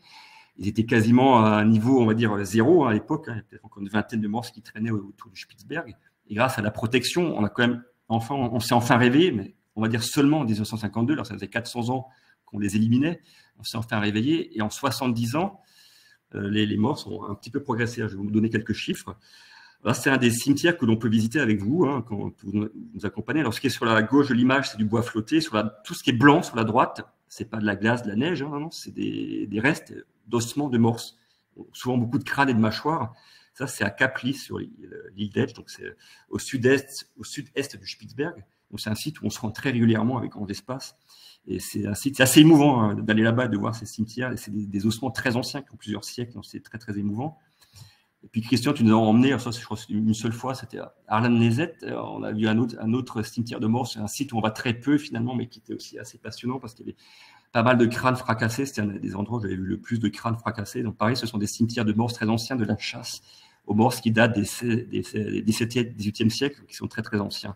Ils étaient quasiment à un niveau, on va dire, zéro à l'époque. Il y a peut-être encore une vingtaine de morses qui traînaient autour du Spitzberg. Et grâce à la protection, on a quand même on s'est enfin réveillé, mais on va dire seulement en 1952. Alors ça faisait 400 ans qu'on les éliminait. On s'est enfin réveillé. Et en 70 ans, les morses ont un petit peu progressé. Je vais vous donner quelques chiffres. Là, c'est un des cimetières que l'on peut visiter avec vous, hein, quand vous nous accompagnez. Alors, ce qui est sur la gauche de l'image, c'est du bois flotté. Tout ce qui est blanc sur la droite, c'est pas de la glace, de la neige, hein, non, c'est des restes d'ossements de morses. Souvent beaucoup de crânes et de mâchoires. Ça, c'est à Capli, sur l'île d'Elche, donc c'est au sud-est du Spitzberg. Donc, c'est un site où on se rend très régulièrement avec grand espace. Et c'est un site, c'est assez émouvant, hein, d'aller là-bas et de voir ces cimetières. Et c'est des ossements très anciens qui ont plusieurs siècles, donc c'est très, très émouvant. Et puis Christian, tu nous as emmené, ça je crois une seule fois, c'était à Arlan-Nezet. On a vu un autre cimetière de morts, c'est un site où on va très peu finalement, mais qui était aussi assez passionnant parce qu'il y avait pas mal de crânes fracassés. C'était un des endroits où j'avais vu le plus de crânes fracassés. Donc pareil, ce sont des cimetières de morts très anciens, de la chasse aux morts qui datent des 17e, 18e siècles, qui sont très très anciens.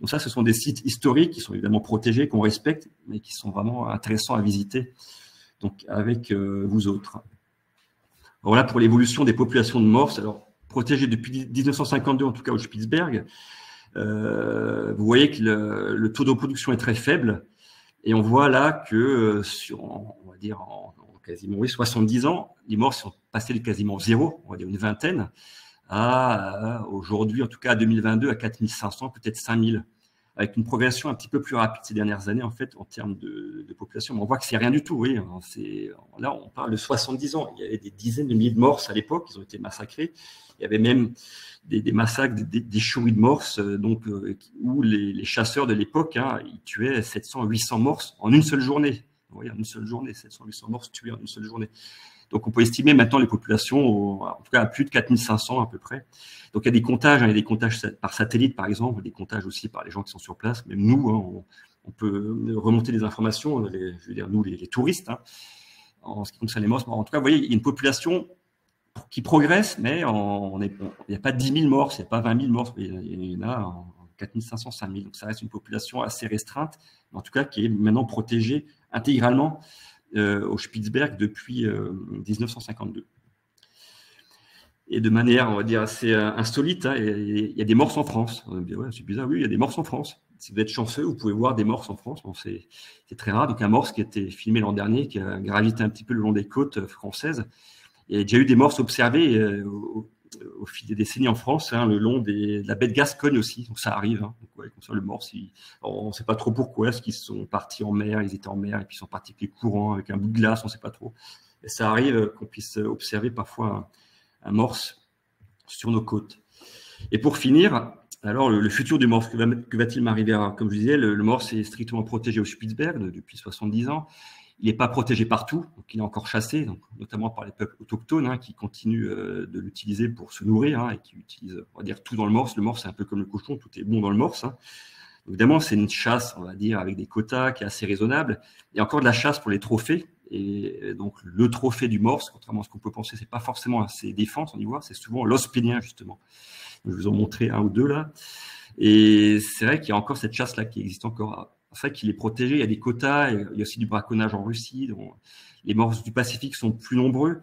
Donc ça, ce sont des sites historiques qui sont évidemment protégés, qu'on respecte, mais qui sont vraiment intéressants à visiter. Donc avec vous autres. Voilà pour l'évolution des populations de morses. Alors, protégées depuis 1952, en tout cas au Spitzberg, vous voyez que le taux de reproduction est très faible. Et on voit là que on va dire, en quasiment 70 ans, les morses sont passés de quasiment zéro, on va dire une vingtaine, à aujourd'hui, en tout cas à 2022, à 4500, peut-être 5000. Avec une progression un petit peu plus rapide ces dernières années, en fait, en termes de population. Mais on voit que c'est rien du tout, oui. Là, on parle de 70 ans. Il y avait des dizaines de milliers de morses à l'époque, ils ont été massacrés. Il y avait même des massacres, des choueries de morses, où les chasseurs de l'époque, hein, ils tuaient 700, 800 morses en une seule journée. Vous voyez, en une seule journée, 700, 800 morses tués en une seule journée. Donc, on peut estimer maintenant les populations, en tout cas, à plus de 4500 à peu près. Donc, il y a des comptages, hein, il y a des comptages par satellite, par exemple, des comptages aussi par les gens qui sont sur place. Même nous, hein, on peut remonter des informations, je veux dire, nous, les touristes, hein, en ce qui concerne les morses. En tout cas, vous voyez, il y a une population qui progresse, mais il n'y a pas 10 000 morses, il n'y a pas 20 000 morses, il y en a en 4500, 5000. Donc, ça reste une population assez restreinte, mais en tout cas, qui est maintenant protégée intégralement au Spitzberg depuis 1952. Et de manière, on va dire, assez insolite, hein, il y a des morses en France. On va dire, ouais, c'est bizarre, oui, il y a des morses en France. Si vous êtes chanceux, vous pouvez voir des morses en France. Bon, c'est très rare. Donc, un morse qui a été filmé l'an dernier, qui a gravité un petit peu le long des côtes françaises. Il y a déjà eu des morses observées au fil des décennies en France, hein, le long de la baie de Gascogne aussi. Donc, ça arrive. Hein. Donc, ouais, comme ça, le morse, on ne sait pas trop pourquoi. Est-ce qu'ils sont partis en mer, ils étaient en mer, et puis ils sont partis avec les courants, avec un bout de glace, on ne sait pas trop. Et ça arrive qu'on puisse observer parfois un morse sur nos côtes. Et pour finir, alors le futur du morse, que va-t-il m'arriver? Comme je disais, le morse est strictement protégé au Spitzberg depuis 70 ans. Il n'est pas protégé partout, donc il est encore chassé, donc, notamment par les peuples autochtones, hein, qui continuent de l'utiliser pour se nourrir, hein, et qui utilisent, on va dire, tout dans le morse. Le morse, c'est un peu comme le cochon, tout est bon dans le morse. Hein. Évidemment, c'est une chasse, on va dire, avec des quotas qui est assez raisonnable. Il y a encore de la chasse pour les trophées. Et donc, le trophée du morse, contrairement à ce qu'on peut penser, c'est pas forcément ses défenses en ivoire, c'est souvent l'os pénien, justement. Je vais vous en montrer un ou deux là. Et c'est vrai qu'il y a encore cette chasse-là qui existe encore. C'est vrai qu'il est protégé, il y a des quotas, il y a aussi du braconnage en Russie. Donc les morses du Pacifique sont plus nombreux.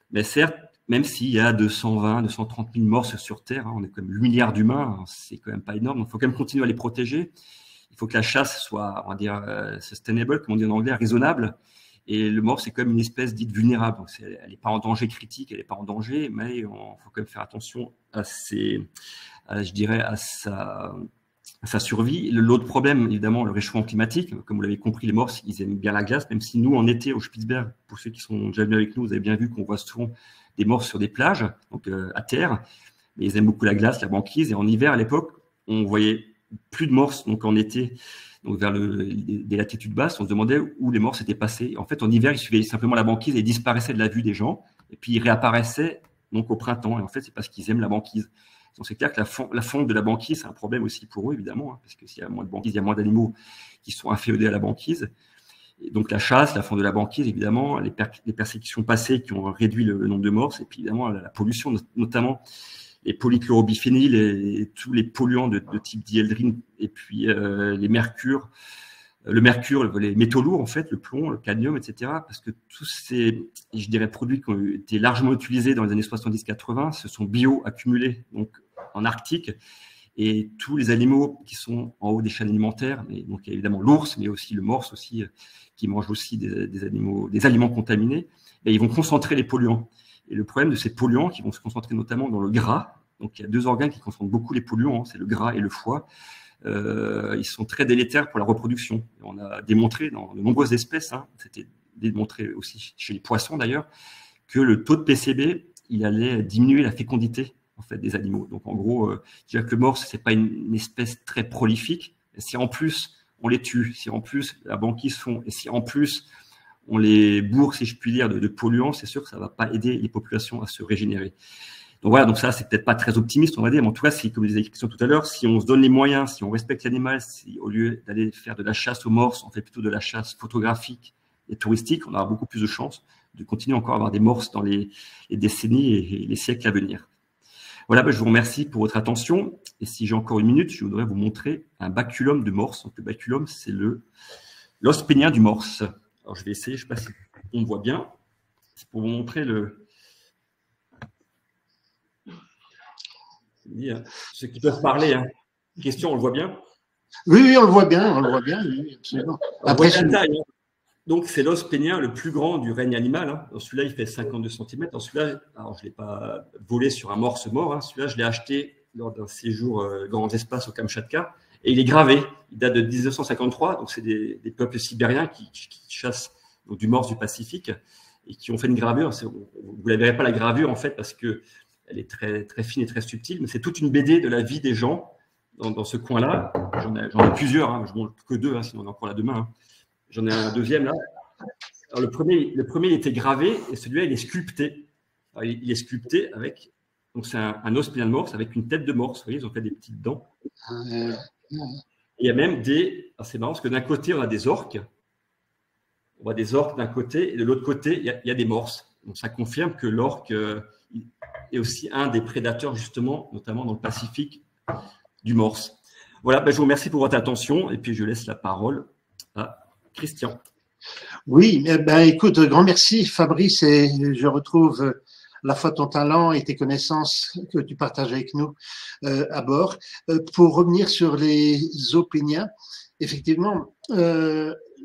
Mais certes, même s'il y a 220, 230 000 morts sur Terre, hein, on est quand même 8 milliards d'humains, hein, c'est quand même pas énorme. Donc, il faut quand même continuer à les protéger. Il faut que la chasse soit, on va dire, sustainable, comme on dit en anglais, raisonnable. Et le morse, c'est quand même une espèce dite vulnérable. Donc, elle n'est pas en danger critique, elle n'est pas en danger, mais il faut quand même faire attention à je dirais, à sa survie. L'autre problème, évidemment, le réchauffement climatique. Comme vous l'avez compris, les morses, ils aiment bien la glace, même si nous, en été, au Spitzberg, pour ceux qui sont déjà venus avec nous, vous avez bien vu qu'on voit souvent des morses sur des plages, donc à terre. Mais ils aiment beaucoup la glace, la banquise. Et en hiver, à l'époque, on voyait plus de morses, donc en été, donc vers des latitudes basses, on se demandait où les morses étaient passés. En fait, en hiver, ils suivaient simplement la banquise et ils disparaissaient de la vue des gens. Et puis, ils réapparaissaient donc au printemps. Et en fait, c'est parce qu'ils aiment la banquise. Donc, c'est clair que la fonte de la banquise, c'est un problème aussi pour eux, évidemment, hein, parce que s'il y a moins de banquise, il y a moins d'animaux qui sont inféodés à la banquise. Et donc, la chasse, la fonte de la banquise, évidemment, les persécutions passées qui ont réduit le nombre de morses, et puis évidemment, la pollution, notamment les polychlorobiphényles et tous les polluants de type dieldrine, et puis les mercures, les métaux lourds, en fait, le plomb, le cadmium, etc. Parce que tous ces, je dirais, produits qui ont été largement utilisés dans les années 70-80 se sont bio-accumulés donc, en Arctique. Et tous les animaux qui sont en haut des chaînes alimentaires, donc il y a évidemment l'ours, mais aussi le morse aussi, qui mange aussi des aliments contaminés, et ils vont concentrer les polluants. Et le problème de ces polluants qui vont se concentrer notamment dans le gras, donc il y a deux organes qui concentrent beaucoup les polluants, hein, c'est le gras et le foie. Ils sont très délétères pour la reproduction. Et on a démontré dans de nombreuses espèces, hein, c'était démontré aussi chez les poissons d'ailleurs, que le taux de PCB, il allait diminuer la fécondité en fait des animaux. Donc en gros, je dirais que le morse, c'est pas une espèce très prolifique. Et si en plus on les tue, si en plus la banquise fond, et si en plus on les bourre, si je puis dire, de polluants, c'est sûr que ça va pas aider les populations à se régénérer. Donc voilà, donc ça, c'est peut-être pas très optimiste, on va dire, mais en tout cas, comme je disais Christian tout à l'heure, si on se donne les moyens, si on respecte l'animal, si au lieu d'aller faire de la chasse aux morses, on fait plutôt de la chasse photographique et touristique, on aura beaucoup plus de chances de continuer encore à avoir des morses dans les décennies et les siècles à venir. Voilà, je vous remercie pour votre attention. Et si j'ai encore une minute, je voudrais vous montrer un baculum de morse. Donc le baculum, c'est l'os pénien du morse. Alors je vais essayer, je ne sais pas si on voit bien. C'est pour vous montrer ceux qui peuvent parler. Hein. Question, on le voit bien? Oui, on le voit bien, oui, absolument. Après, taille, hein. Donc, c'est l'os pénien le plus grand du règne animal. Hein. Celui-là, il fait 52 cm. Celui-là, alors je ne l'ai pas volé sur un morse mort. Hein. Celui-là, je l'ai acheté lors d'un séjour grands espaces au Kamchatka. Et il est gravé. Il date de 1953. Donc, c'est des peuples sibériens qui chassent donc, du morse du Pacifique et qui ont fait une gravure. Vous ne la verrez pas, la gravure, en fait, parce qu'elle est très, très fine et très subtile. Mais c'est toute une BD de la vie des gens dans ce coin-là. J'en ai plusieurs. Hein. Je ne montre que deux, hein, sinon on est encore là demain. Hein. J'en ai un deuxième là. Alors, le premier, il était gravé et celui-là, il est sculpté. Alors, il est sculpté avec. Donc, c'est un os pénien de morse avec une tête de morse. Vous voyez, ils ont fait des petites dents. Et il y a même des. C'est marrant parce que d'un côté, on a des orques. On voit des orques d'un côté et de l'autre côté, il y a des morses. Donc, ça confirme que l'orque est aussi un des prédateurs, justement, notamment dans le Pacifique, du morse. Voilà, je vous remercie pour votre attention et puis je laisse la parole à Christian. Oui, écoute, grand merci Fabrice, et je retrouve à la fois ton talent et tes connaissances que tu partages avec nous à bord. Pour revenir sur les os péniens, effectivement,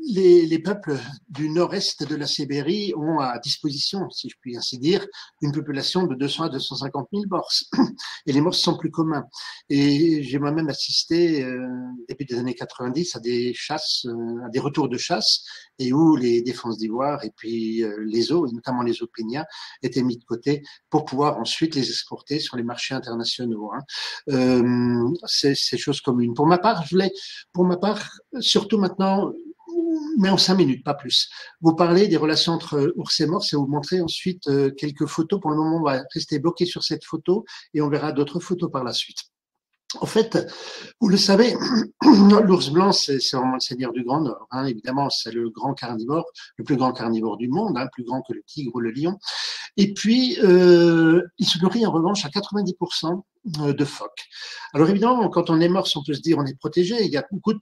les peuples du nord-est de la Sibérie ont à disposition, si je puis ainsi dire, une population de 200 à 250 000 morses. Et les morses sont plus communs. Et j'ai moi-même assisté, depuis les années 90, à des chasses, à des retours de chasse, et où les défenses d'ivoire et puis les os, et notamment les os péniens, étaient mis de côté pour pouvoir ensuite les exporter sur les marchés internationaux. Hein. C'est chose commune. Pour ma part, surtout maintenant, mais en 5 minutes, pas plus. Vous parlez des relations entre ours et morse et vous montrez ensuite quelques photos. Pour le moment, on va rester bloqué sur cette photo et on verra d'autres photos par la suite. En fait, vous le savez, l'ours blanc, c'est vraiment le seigneur du Grand Nord. Hein. Évidemment, c'est le grand carnivore, le plus grand carnivore du monde, hein, plus grand que le tigre ou le lion. Et puis, il se nourrit en revanche à 90% de phoques. Alors évidemment, quand on est morse, on peut se dire on est protégé. Il y a beaucoup de...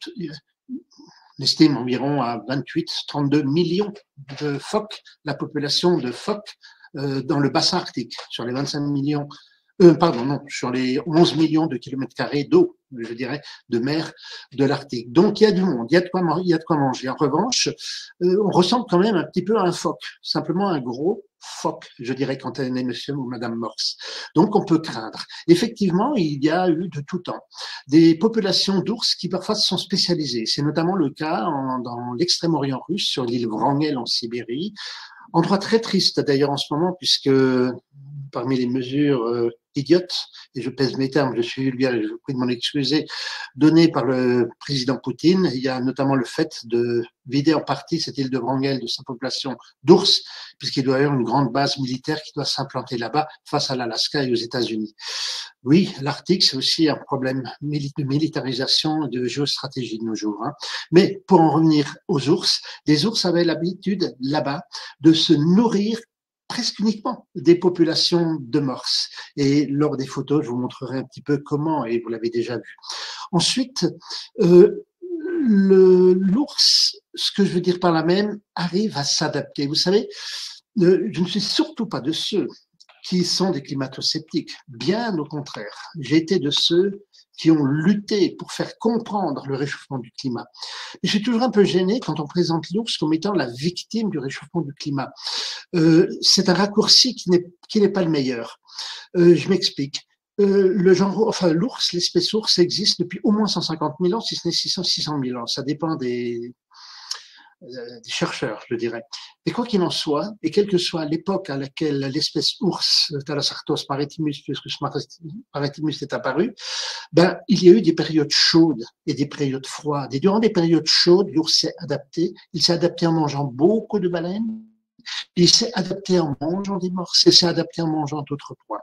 On estime environ à 28-32 millions de phoques, la population de phoques dans le bassin arctique, sur les 25 millions, pardon, non, sur les 11 millions de kilomètres carrés d'eau, je dirais, de mer de l'Arctique. Donc, il y a du monde, il y a de quoi manger. En revanche, on ressemble quand même un petit peu à un phoque, simplement un gros phoque, je dirais, quand elle est monsieur ou madame Morse. Donc, on peut craindre. Effectivement, il y a eu de tout temps des populations d'ours qui parfois se sont spécialisées. C'est notamment le cas dans l'extrême-orient russe, sur l'île Wrangel en Sibérie. Endroit très triste d'ailleurs en ce moment, puisque parmi les mesures idiotes, et je pèse mes termes, je suis vulgaire et je vous prie de m'en excuser, données par le président Poutine, il y a notamment le fait de vider en partie cette île de Wrangel de sa population d'ours, puisqu'il doit y avoir une grande base militaire qui doit s'implanter là-bas face à l'Alaska et aux États-Unis. Oui, l'Arctique, c'est aussi un problème de militarisation et de géostratégie de nos jours. Hein. Mais pour en revenir aux ours, les ours avaient l'habitude là-bas de se nourrir presque uniquement des populations de morses. Et lors des photos, je vous montrerai un petit peu comment, et vous l'avez déjà vu. Ensuite, l'ours, ce que je veux dire par là même, arrive à s'adapter. Vous savez, je ne suis surtout pas de ceux qui sont des climato-sceptiques. Bien au contraire, j'ai été de ceux qui ont lutté pour faire comprendre le réchauffement du climat. Et je suis toujours un peu gêné quand on présente l'ours comme étant la victime du réchauffement du climat. C'est un raccourci qui n'est pas le meilleur. Je m'explique. L'ours, l'espèce ours existe depuis au moins 150 000 ans, si ce n'est 600 000 ans. Ça dépend des chercheurs, je dirais. Et quoi qu'il en soit, et quelle que soit l'époque à laquelle l'espèce ours, Thalassarctos marittimus, puisque ce marittimus est apparu, ben, il y a eu des périodes chaudes et des périodes froides. Et durant des périodes chaudes, l'ours s'est adapté. Il s'est adapté en mangeant beaucoup de baleines. Il s'est adapté en mangeant des morses. Il s'est adapté en mangeant d'autres proies.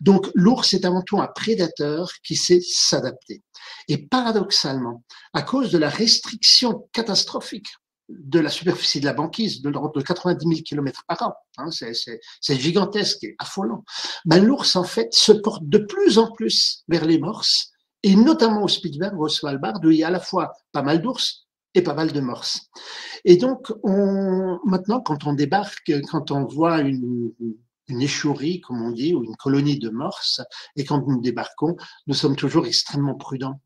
Donc, l'ours est avant tout un prédateur qui sait s'adapter. Et paradoxalement, à cause de la restriction catastrophique de la superficie de la banquise, de l'ordre de 90 000 km par an, hein, c'est gigantesque et affolant, ben, l'ours, en fait, se porte de plus en plus vers les morses, et notamment au Spitzberg, au Svalbard, où il y a à la fois pas mal d'ours et pas mal de morses. Et donc, maintenant, quand on débarque, quand on voit une échouerie, comme on dit, ou une colonie de morses, et quand nous débarquons, nous sommes toujours extrêmement prudents.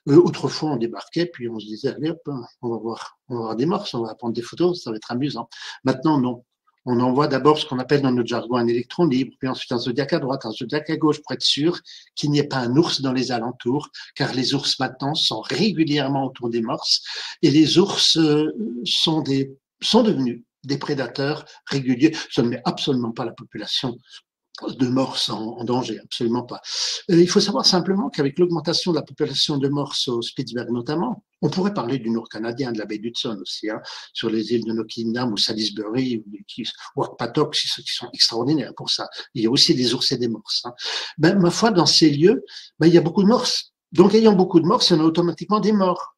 Autrefois, on débarquait, puis on se disait, allez hop, on va voir des morses, on va prendre des photos, ça va être amusant. Maintenant, non. On envoie d'abord ce qu'on appelle dans notre jargon un électron libre, puis ensuite un zodiac à droite, un zodiac à gauche, pour être sûr qu'il n'y ait pas un ours dans les alentours, car les ours maintenant sont régulièrement autour des morses, et les ours sont devenus des prédateurs réguliers. Ça ne met absolument pas la population de morses en danger, absolument pas. Il faut savoir simplement qu'avec l'augmentation de la population de morses au Spitzberg notamment, on pourrait parler du nord canadien, de la baie d'Hudson aussi, hein, sur les îles de Nockindam ou Salisbury ou Akpatok, qui sont extraordinaires pour ça. Il y a aussi des ours et des morses. Hein. Ben, ma foi, dans ces lieux, ben, il y a beaucoup de morses. Donc, ayant beaucoup de morses, il y en a automatiquement des morts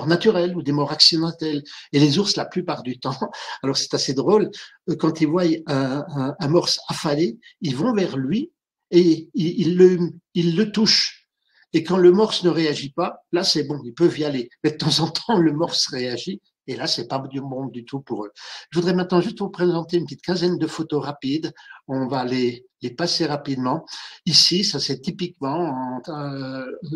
naturelles ou des morts accidentelles. Et les ours, la plupart du temps, alors c'est assez drôle, quand ils voient un morse affalé, ils vont vers lui et ils le touchent. Et quand le morse ne réagit pas, là c'est bon, ils peuvent y aller. Mais de temps en temps, le morse réagit et là c'est pas du bon du tout pour eux. Je voudrais maintenant juste vous présenter une petite quinzaine de photos rapides. On va les passer rapidement. Ici, ça c'est typiquement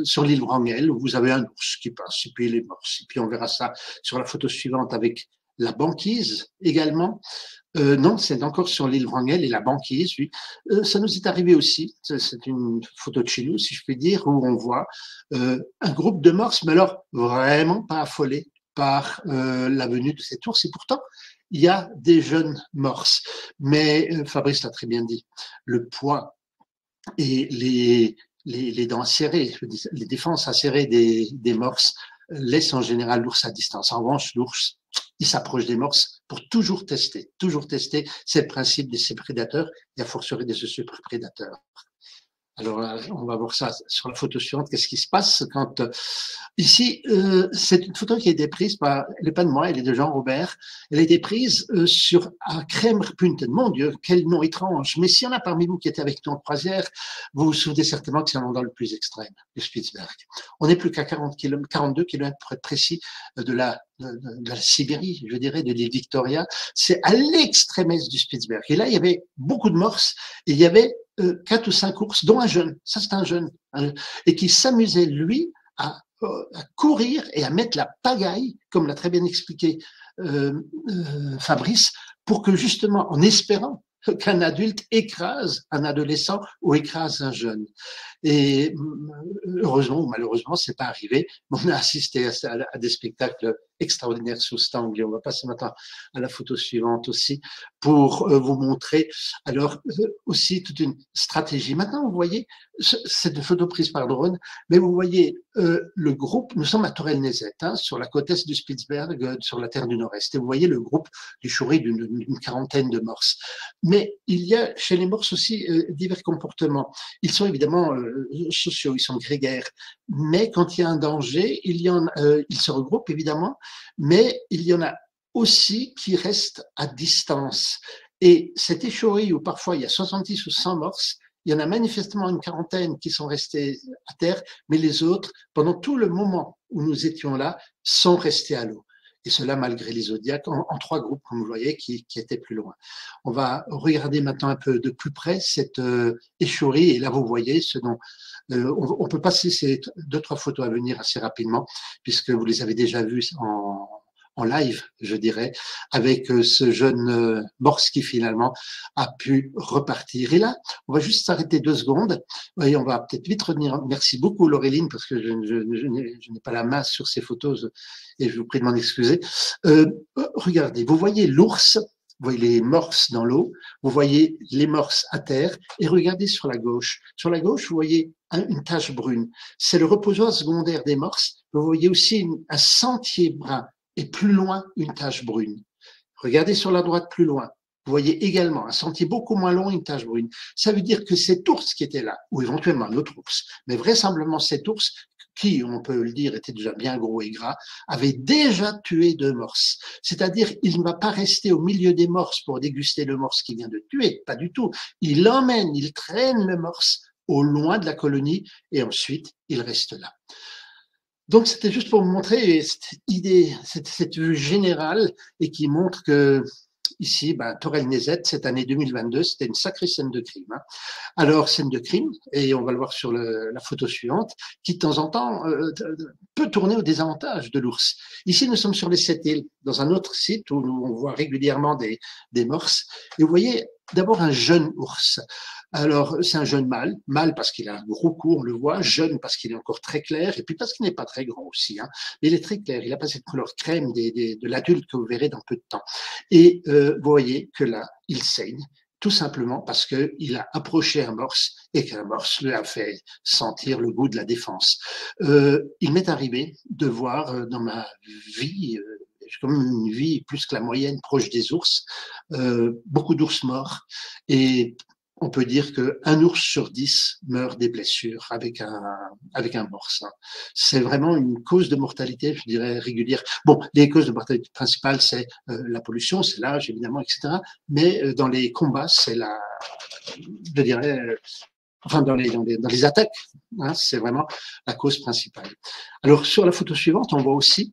sur l'île Wrangel où vous avez un ours qui passe et puis il est mort. Et puis on verra ça sur la photo suivante avec la banquise également. Non, c'est encore sur l'île Wrangel et la banquise, oui. Ça nous est arrivé aussi, c'est une photo de chez nous, si je puis dire, où on voit un groupe de morses, mais alors vraiment pas affolés par la venue de cet ours. Et pourtant, il y a des jeunes morses. Mais Fabrice l'a très bien dit, le poids et les dents acérées, les défenses acérées des morses laissent en général l'ours à distance. En revanche, l'ours, il s'approche des morses pour toujours tester. C'est le principe de ces prédateurs et a fortiori de ce super prédateur. Alors, on va voir ça sur la photo suivante. Qu'est-ce qui se passe quand ici, c'est une photo qui a été prise par, elle n'est pas de moi, elle est de Jean Robert. Elle a été prise sur à Kremmerpunten. Mon Dieu, quel nom étrange. Mais s'il y en a parmi vous qui étaient avec nous en croisière, vous vous souvenez certainement que c'est l'endroit le plus extrême, le Spitzberg. On n'est plus qu'à 42 kilomètres pour être précis de la Sibérie, je dirais, de l'île Victoria. C'est à l'extrême est du Spitzberg. Et là, il y avait beaucoup de morses et il y avait 4 ou 5 ours, dont un jeune, ça c'est un jeune, et qui s'amusait, lui, à courir et à mettre la pagaille, comme l'a très bien expliqué Fabrice, pour que justement, en espérant qu'un adulte écrase un adolescent ou écrase un jeune. Et heureusement ou malheureusement, c'est pas arrivé. On a assisté à des spectacles extraordinaires sous cet angle. Et on va passer maintenant à la photo suivante aussi pour vous montrer alors aussi toute une stratégie. Maintenant, vous voyez, c'est une photo prise par drone, mais vous voyez le groupe, nous sommes à Torel-Nezet, sur la côte est du Spitzberg, sur la terre du Nord-Est. Et vous voyez le groupe du Choury d'une quarantaine de morses. Mais il y a chez les morses aussi divers comportements. Ils sont évidemment sociaux, ils sont grégaires. Mais quand il y a un danger, ils se regroupent évidemment, mais il y en a aussi qui restent à distance. Et cette échorie où parfois il y a 70 ou 100 morses, il y en a manifestement une quarantaine qui sont restés à terre, mais les autres, pendant tout le moment où nous étions là, sont restés à l'eau. Et cela malgré les zodiacs, en 3 groupes, comme vous voyez, qui étaient plus loin. On va regarder maintenant un peu de plus près cette échorie. Et là, vous voyez ce dont on peut passer ces 2-3 photos à venir assez rapidement, puisque vous les avez déjà vues en live, je dirais, avec ce jeune morse qui finalement a pu repartir. Et là, on va juste s'arrêter 2 secondes. Oui, on va peut-être vite revenir. Merci beaucoup, Laureline, parce que je n'ai pas la main sur ces photos et je vous prie de m'en excuser. Regardez, vous voyez l'ours, vous voyez les morses dans l'eau, vous voyez les morses à terre, et regardez sur la gauche. Sur la gauche, vous voyez une tache brune. C'est le reposoir secondaire des morses. Vous voyez aussi un sentier brun. Et plus loin, une tache brune. Regardez sur la droite plus loin. Vous voyez également un sentier beaucoup moins long, une tache brune. Ça veut dire que cet ours qui était là, ou éventuellement un autre ours, mais vraisemblablement cet ours, qui, on peut le dire, était déjà bien gros et gras, avait déjà tué 2 morses. C'est-à-dire, il ne va pas rester au milieu des morses pour déguster le morse qu'il vient de tuer, pas du tout. Il traîne le morse au loin de la colonie et ensuite, il reste là. Donc, c'était juste pour vous montrer cette idée, cette vue générale et qui montre que ici, Torel-Nezet, cette année 2022, c'était une sacrée scène de crime. Alors, scène de crime, et on va le voir sur la photo suivante, qui de temps en temps peut tourner au désavantage de l'ours. Ici, nous sommes sur les 7 îles, dans un autre site où on voit régulièrement des morses. Et vous voyez d'abord un jeune ours. Alors, c'est un jeune mâle parce qu'il a un gros cou, on le voit, jeune parce qu'il est encore très clair, et puis parce qu'il n'est pas très grand aussi. Mais il est très clair, il n'a pas cette couleur crème de l'adulte que vous verrez dans peu de temps. Et vous voyez que là, il saigne, tout simplement parce qu'il a approché un morse et qu'un morse lui a fait sentir le goût de la défense. Il m'est arrivé de voir dans ma vie, comme une vie plus que la moyenne proche des ours, beaucoup d'ours morts, et on peut dire qu'un ours sur 10 meurt des blessures avec un morse. C'est vraiment une cause de mortalité, je dirais, régulière. Bon, les causes de mortalité principales, c'est la pollution, c'est l'âge, évidemment, etc. Mais dans les combats, c'est je dirais, enfin, dans les attaques, c'est vraiment la cause principale. Alors, sur la photo suivante, on voit aussi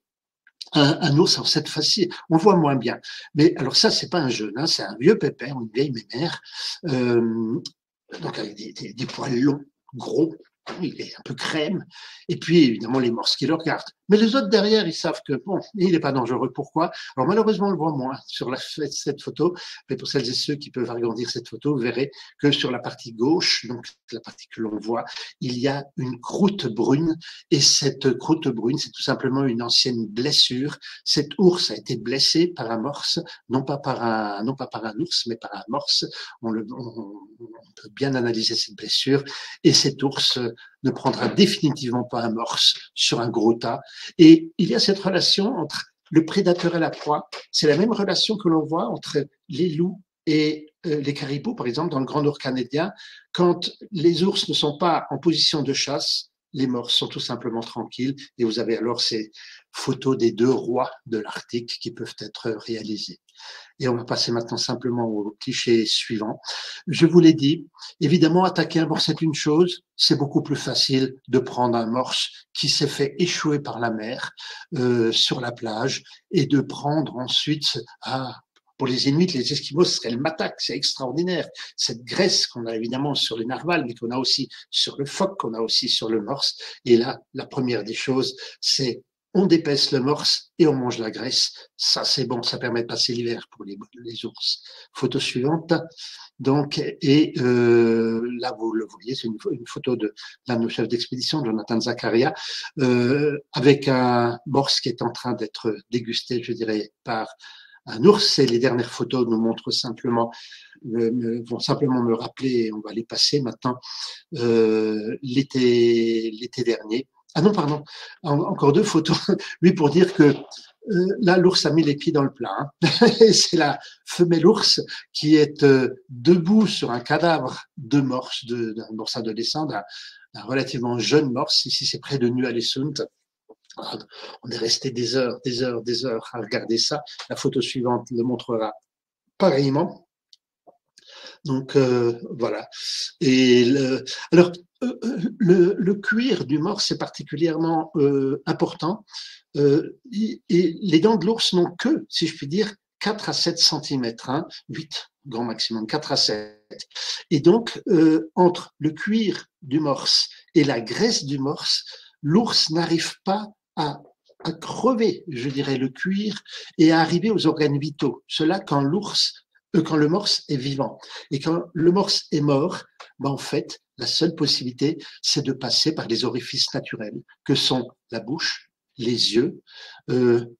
un ours, alors cette fois-ci, on le voit moins bien. Mais alors ça, c'est pas un jeune, c'est un vieux pépère, une vieille mémère, donc avec des poils longs, gros, il est un peu crème, et puis évidemment les morses qui le regardent. Mais les autres derrière, ils savent que bon, il n'est pas dangereux. Pourquoi? Alors malheureusement, on le voit moins sur cette photo, mais pour celles et ceux qui peuvent agrandir cette photo, vous verrez que sur la partie gauche, donc la partie que l'on voit, il y a une croûte brune, et cette croûte brune, c'est tout simplement une ancienne blessure. Cet ours a été blessé par un morse, non pas par un ours, mais par un morse. On peut bien analyser cette blessure, et cet ours ne prendra définitivement pas un morse sur un gros tas. Et il y a cette relation entre le prédateur et la proie. C'est la même relation que l'on voit entre les loups Et les caribous, par exemple, dans le Grand Nord canadien, quand les ours ne sont pas en position de chasse, les morses sont tout simplement tranquilles. Et vous avez alors ces photos des deux rois de l'Arctique qui peuvent être réalisées. Et on va passer maintenant simplement au cliché suivant. Je vous l'ai dit, évidemment, attaquer un morse c'est une chose, c'est beaucoup plus facile de prendre un morse qui s'est fait échouer par la mer sur la plage et de prendre ensuite, pour les Inuits, les Esquimaux, ce serait le matak, c'est extraordinaire. Cette graisse qu'on a évidemment sur les narvals, mais qu'on a aussi sur le phoque, qu'on a aussi sur le morse. Et là, la première des choses, c'est on dépaisse le morse et on mange la graisse. Ça, c'est bon, ça permet de passer l'hiver pour les ours. Photo suivante. Donc, là, vous le voyez, c'est une photo de l'un de nos chefs d'expédition, Jonathan Zakaria, avec un morse qui est en train d'être dégusté, je dirais, par un ours. Et les dernières photos nous montrent simplement, vont simplement me rappeler, et on va les passer maintenant, l'été dernier. Ah non, pardon, encore deux photos. Oui, pour dire que là, l'ours a mis les pieds dans le plat. Hein. C'est la femelle ours qui est debout sur un cadavre de morse, d'un morse adolescent, d'un relativement jeune morse. Ici, c'est près de Nualesund. On est resté des heures à regarder ça. La photo suivante le montrera pareillement. Donc voilà. Et alors le cuir du morse est particulièrement important. Et les dents de l'ours n'ont que, si je puis dire, 4 à 7 cm, hein, 8 grand maximum, 4 à 7. Et donc entre le cuir du morse et la graisse du morse, l'ours n'arrive pas à crever, je dirais, le cuir et à arriver aux organes vitaux. Cela quand le morse est vivant. Et quand le morse est mort, ben en fait, la seule possibilité, c'est de passer par les orifices naturels, que sont la bouche, les yeux,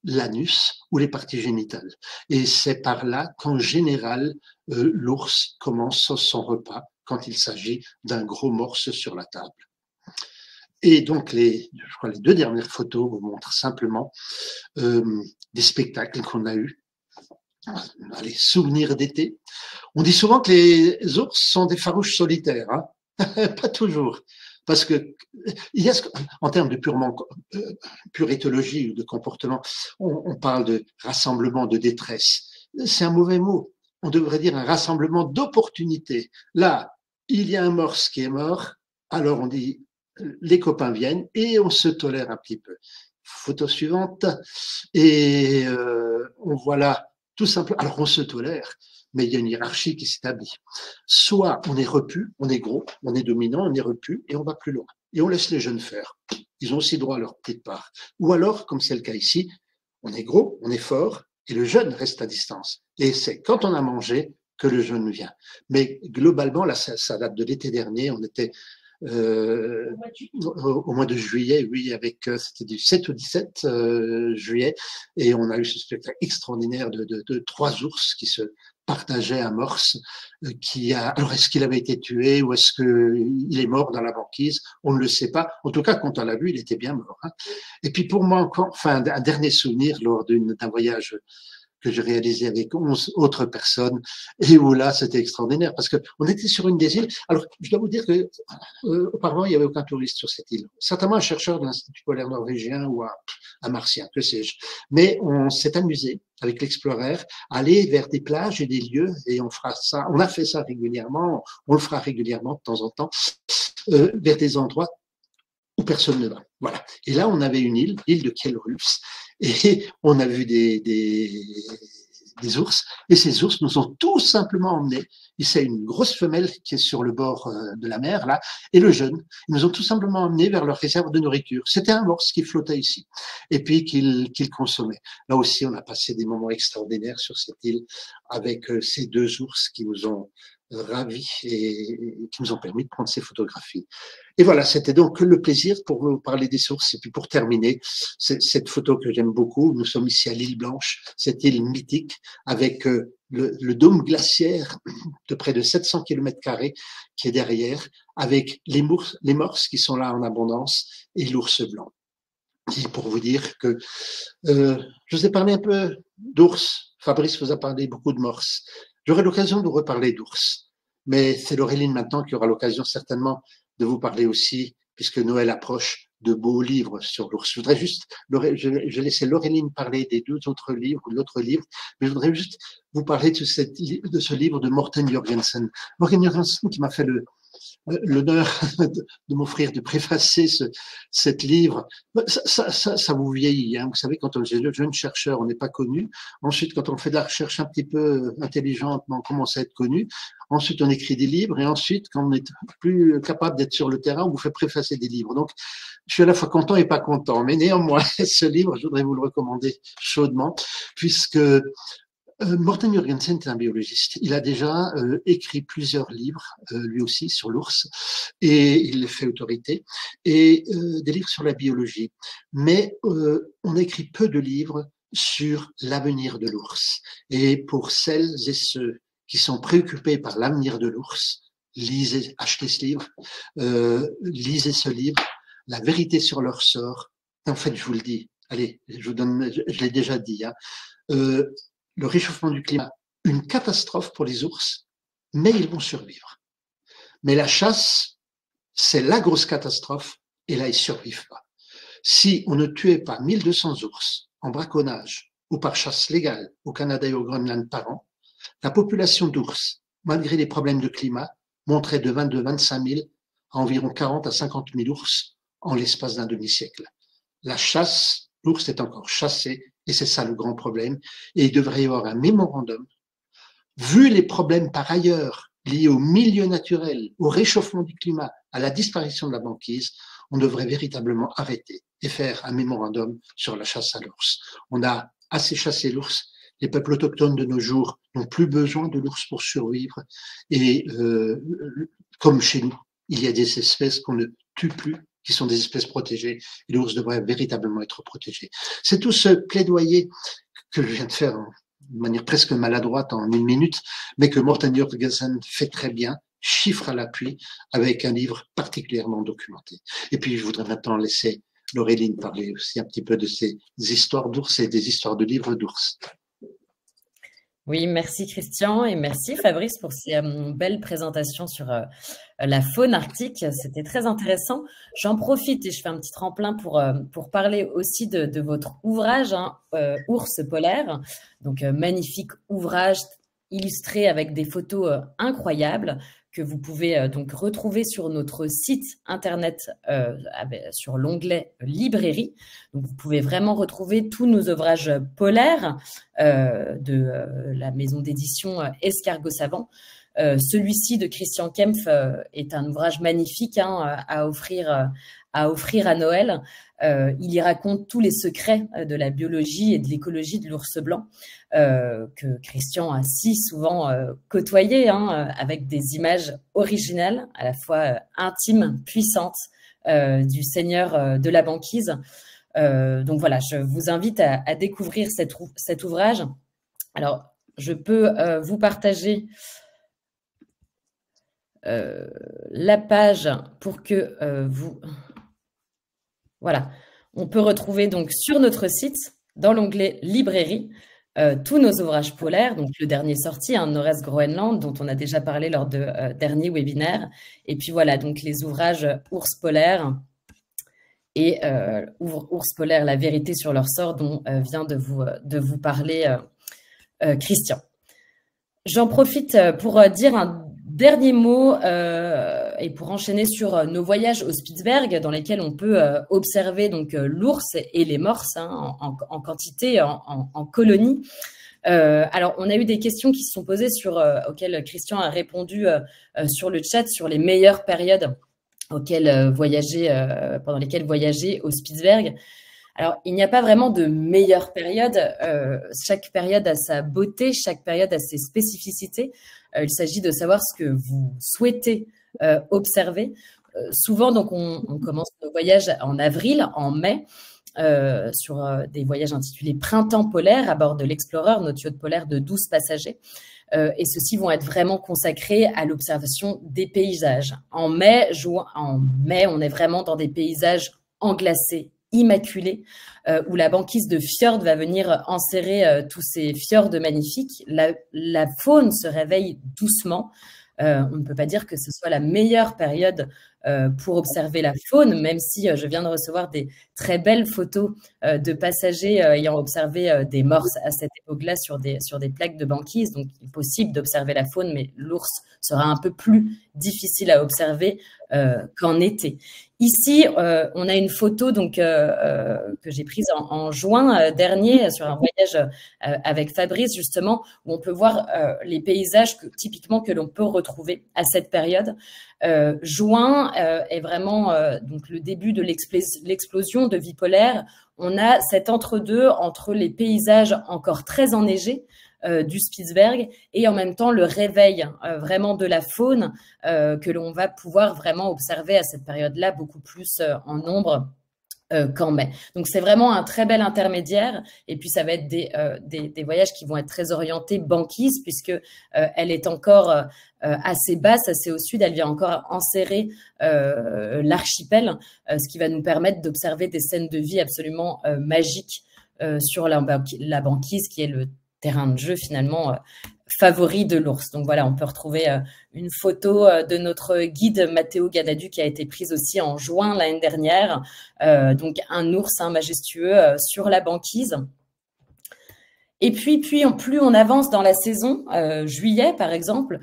l'anus ou les parties génitales. Et c'est par là qu'en général, l'ours commence son repas quand il s'agit d'un gros morse sur la table. Et donc, je crois les deux dernières photos vous montrent simplement des spectacles qu'on a eus. Allez, souvenirs d'été. On dit souvent que les ours sont des farouches solitaires, hein. Pas toujours, parce que il y a en termes de pure éthologie ou de comportement, on parle de rassemblement de détresse. C'est un mauvais mot. On devrait dire un rassemblement d'opportunités. Là, il y a un morse qui est mort, alors on dit les copains viennent et on se tolère un petit peu. Photo suivante et on voit là. Tout simplement, alors on se tolère, mais il y a une hiérarchie qui s'établit. Soit on est repu, on est gros, on est dominant, on est repu, et on va plus loin. Et on laisse les jeunes faire. Ils ont aussi droit à leur petite part. Ou alors, comme c'est le cas ici, on est gros, on est fort, et le jeune reste à distance. Et c'est quand on a mangé que le jeune vient. Mais globalement, là, ça date de l'été dernier, on était au mois de juillet, oui, c'était du 7 au 17 juillet, et on a eu ce spectacle extraordinaire de 3 ours qui se partageaient un morse, alors est-ce qu'il avait été tué ou est-ce qu'il est mort dans la banquise? On ne le sait pas. En tout cas, quand on l'a vu, il était bien mort. Hein. Et puis pour moi encore, enfin, un dernier souvenir lors d'un voyage que j'ai réalisé avec 11 autres personnes et où là, c'était extraordinaire parce que on était sur une des îles. Alors, je dois vous dire que auparavant, il n'y avait aucun touriste sur cette île. Certainement un chercheur de l'Institut polaire norvégien ou un martien, que sais-je. Mais on s'est amusé avec l'Explorer à aller vers des plages et des lieux et on fera ça. On a fait ça régulièrement. On le fera régulièrement de temps en temps vers des endroits où personne ne va. Voilà. Et là, on avait une île, l'île de Kjellrufs, et on a vu des ours, et ces ours nous ont tout simplement emmenés. Et c'est une grosse femelle qui est sur le bord de la mer, là, et le jeune. Ils nous ont tout simplement emmenés vers leur réserve de nourriture. C'était un morse qui flottait ici, et puis qu'ils consommaient. Là aussi, on a passé des moments extraordinaires sur cette île avec ces 2 ours qui nous ont ravis et qui nous ont permis de prendre ces photographies. Et voilà, c'était donc le plaisir pour vous parler des sources. Et puis pour terminer, cette photo que j'aime beaucoup, nous sommes ici à l'île Blanche, cette île mythique avec le dôme glaciaire de près de 700 km² qui est derrière, avec les morses qui sont là en abondance et l'ours blanc. Et pour vous dire que je vous ai parlé un peu d'ours, Fabrice vous a parlé beaucoup de morses. J'aurai l'occasion de vous reparler d'ours, mais c'est Laureline maintenant qui aura l'occasion certainement de vous parler aussi, puisque Noël approche, de beaux livres sur l'ours. Je voudrais juste, je laissais Laureline parler des deux autres livres, ou l'autre livre, mais je voudrais juste vous parler de ce livre de Morten Jørgensen. Morten Jørgensen qui m'a fait l'honneur de m'offrir de préfacer cet livre. Ça vous vieillit, hein. Vous savez, quand on est jeune chercheur, on n'est pas connu. Ensuite, quand on fait de la recherche un petit peu intelligente, on commence à être connu. Ensuite, on écrit des livres et ensuite, quand on est plus capable d'être sur le terrain, on vous fait préfacer des livres. Donc, je suis à la fois content et pas content. Mais néanmoins, ce livre, je voudrais vous le recommander chaudement, puisque Morten Jørgensen est un biologiste. Il a déjà écrit plusieurs livres, lui aussi, sur l'ours, et il les fait autorité, et des livres sur la biologie. Mais on écrit peu de livres sur l'avenir de l'ours. Et pour celles et ceux qui sont préoccupés par l'avenir de l'ours, lisez, achetez ce livre, lisez ce livre, La vérité sur leur sort. En fait, je vous le dis, allez, je l'ai déjà dit, hein, le réchauffement du climat, une catastrophe pour les ours, mais ils vont survivre. Mais la chasse, c'est la grosse catastrophe, et là, ils survivent pas. Si on ne tuait pas 1200 ours en braconnage ou par chasse légale au Canada et au Groenland par an, la population d'ours, malgré les problèmes de climat, monterait de 22 25 000 à environ 40 à 50 000 ours en l'espace d'un demi-siècle. La chasse, l'ours est encore chassé, et c'est ça le grand problème. Et il devrait y avoir un mémorandum. Vu les problèmes par ailleurs liés au milieu naturel, au réchauffement du climat, à la disparition de la banquise, on devrait véritablement arrêter et faire un mémorandum sur la chasse à l'ours. On a assez chassé l'ours. Les peuples autochtones de nos jours n'ont plus besoin de l'ours pour survivre. Et comme chez nous, il y a des espèces qu'on ne tue plus, qui sont des espèces protégées, et l'ours devrait véritablement être protégé. C'est tout ce plaidoyer que je viens de faire de manière presque maladroite en une minute, mais que Morten Jørgensen fait très bien, chiffre à l'appui, avec un livre particulièrement documenté. Et puis, je voudrais maintenant laisser Laureline parler aussi un petit peu de ces histoires d'ours et des histoires de livres d'ours. Oui, merci Christian et merci Fabrice pour ces belles présentations sur la faune arctique. C'était très intéressant. J'en profite et je fais un petit tremplin pour parler aussi de votre ouvrage, hein, Ours polaire. Donc, magnifique ouvrage illustré avec des photos incroyables que vous pouvez donc retrouver sur notre site internet sur l'onglet librairie. Donc, vous pouvez vraiment retrouver tous nos ouvrages polaires de la maison d'édition Escargot Savant. Celui-ci de Christian Kempf est un ouvrage magnifique, hein, à offrir à Noël. Il y raconte tous les secrets de la biologie et de l'écologie de l'ours blanc que Christian a si souvent côtoyé, hein, avec des images originales, à la fois intimes, puissantes, du seigneur de la banquise. Donc voilà, je vous invite à découvrir cet ouvrage. Alors, je peux vous partager la page pour que vous... Voilà, on peut retrouver donc sur notre site, dans l'onglet librairie, tous nos ouvrages polaires, donc le dernier sorti, hein, Nord-Est Groenland, dont on a déjà parlé lors de dernier webinaire. Et puis voilà, donc les ouvrages Ours polaires et Ours polaire, la vérité sur leur sort, dont vient de vous parler Christian. J'en profite pour dire un dernier mot et pour enchaîner sur nos voyages au Spitzberg, dans lesquels on peut observer donc l'ours et les morses, hein, en quantité, en colonie. Alors, on a eu des questions qui se sont posées auxquelles Christian a répondu sur le chat sur les meilleures périodes pendant lesquelles voyager au Spitzberg. Alors, il n'y a pas vraiment de meilleure période. Chaque période a sa beauté, chaque période a ses spécificités. Il s'agit de savoir ce que vous souhaitez observer. Souvent, donc, on commence nos voyages en avril, en mai, sur des voyages intitulés Printemps polaire à bord de l'Explorer, notre yacht polaire de 12 passagers. Et ceux-ci vont être vraiment consacrés à l'observation des paysages. En mai, on est vraiment dans des paysages englacés immaculé, où la banquise de fjord va venir enserrer tous ces fjords magnifiques. La faune se réveille doucement. On ne peut pas dire que ce soit la meilleure période pour observer la faune, même si je viens de recevoir des très belles photos de passagers ayant observé des morses à cette époque-là sur des plaques de banquise. Donc, il est possible d'observer la faune, mais l'ours sera un peu plus difficile à observer qu'en été. Ici, on a une photo donc que j'ai prise en juin dernier sur un voyage avec Fabrice, justement, où on peut voir les paysages typiquement que l'on peut retrouver à cette période. Juin est vraiment donc le début de l'explosion de vie polaire. On a cet entre-deux entre les paysages encore très enneigés du Spitzberg et en même temps le réveil vraiment de la faune que l'on va pouvoir vraiment observer à cette période-là beaucoup plus en nombre qu'en mai. Donc, c'est vraiment un très bel intermédiaire. Et puis, ça va être des voyages qui vont être très orientés banquise puisque elle est encore assez basse, assez au sud. Elle vient encore enserrer l'archipel, ce qui va nous permettre d'observer des scènes de vie absolument magiques sur la banquise qui est le terrain de jeu finalement favori de l'ours. Donc voilà, on peut retrouver une photo de notre guide Matteo Ganadu qui a été prise aussi en juin l'année dernière. Donc un ours majestueux sur la banquise. Et puis plus on avance dans la saison, juillet par exemple,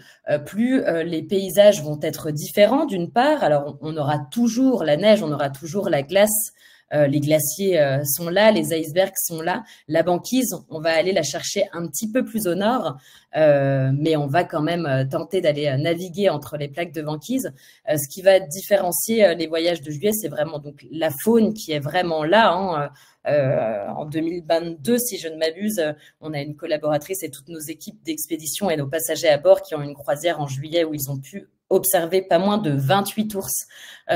plus les paysages vont être différents d'une part. Alors on aura toujours la neige, on aura toujours la glace. Les glaciers sont là, les icebergs sont là. La banquise, on va aller la chercher un petit peu plus au nord, mais on va quand même tenter d'aller naviguer entre les plaques de banquise. Ce qui va différencier les voyages de juillet, c'est vraiment donc la faune qui est vraiment là. En 2022, si je ne m'abuse, on a une collaboratrice et toutes nos équipes d'expédition et nos passagers à bord qui ont une croisière en juillet où ils ont pu observer pas moins de 28 ours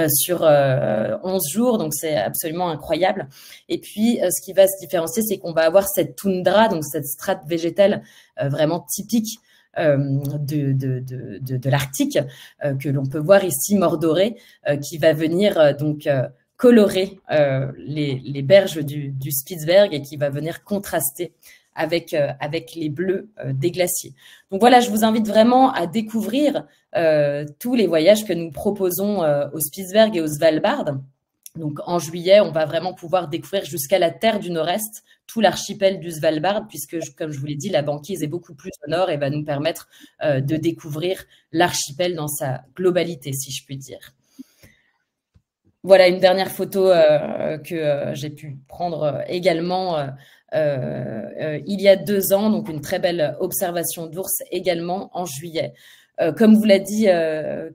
sur 11 jours, donc c'est absolument incroyable. Et puis, ce qui va se différencier, c'est qu'on va avoir cette toundra, donc cette strate végétale vraiment typique de l'Arctique, que l'on peut voir ici mordorée, qui va venir donc colorer les berges du Spitzberg et qui va venir contraster avec les bleus des glaciers. Donc voilà, je vous invite vraiment à découvrir tous les voyages que nous proposons au Spitzberg et au Svalbard. Donc en juillet, on va vraiment pouvoir découvrir jusqu'à la terre du Nord-Est, tout l'archipel du Svalbard, puisque, comme je vous l'ai dit, la banquise est beaucoup plus au nord et va nous permettre de découvrir l'archipel dans sa globalité, si je puis dire. Voilà une dernière photo que j'ai pu prendre également il y a 2 ans, donc une très belle observation d'ours également en juillet. Comme vous l'a dit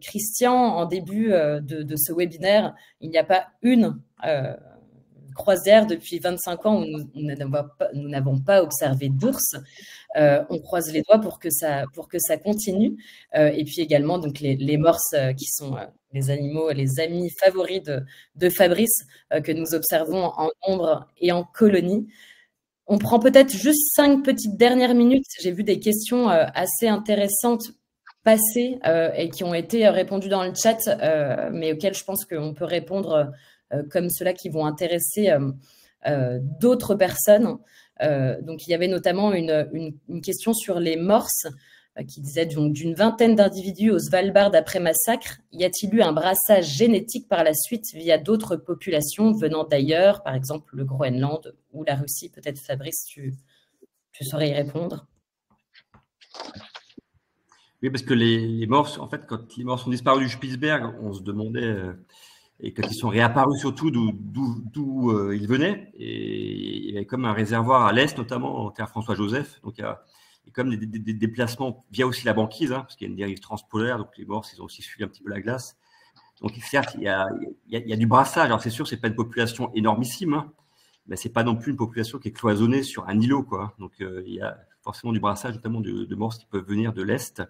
Christian en début de ce webinaire, il n'y a pas une croisière depuis 25 ans où nous n'avons pas observé d'ours. On croise les doigts pour que ça continue. Et puis également donc les morses qui sont les animaux, les amis favoris de Fabrice que nous observons en nombre et en colonie. On prend peut-être juste 5 petites dernières minutes. J'ai vu des questions assez intéressantes passer et qui ont été répondues dans le chat, mais auxquelles je pense qu'on peut répondre comme ceux-là qui vont intéresser d'autres personnes. Donc, il y avait notamment une question sur les morses qui disait donc d'une vingtaine d'individus au Svalbard après massacre. Y a-t-il eu un brassage génétique par la suite via d'autres populations venant d'ailleurs, par exemple le Groenland ou la Russie? Peut-être Fabrice, tu saurais y répondre. Oui, parce que les morses, en fait, quand les morses ont disparu du Spitzberg, on se demandait, et quand ils sont réapparus surtout, d'où ils venaient. Et il y avait comme un réservoir à l'est, notamment en terre François-Joseph. Donc, il y a comme des déplacements via aussi la banquise, parce qu'il y a une dérive transpolaire. Donc, les morses, ils ont aussi suivi un petit peu la glace. Donc, certes, il y a du brassage. Alors, c'est sûr, ce n'est pas une population énormissime, mais ce n'est pas non plus une population qui est cloisonnée sur un îlot, quoi. Donc, il y a forcément du brassage, notamment de morses qui peuvent venir de l'Est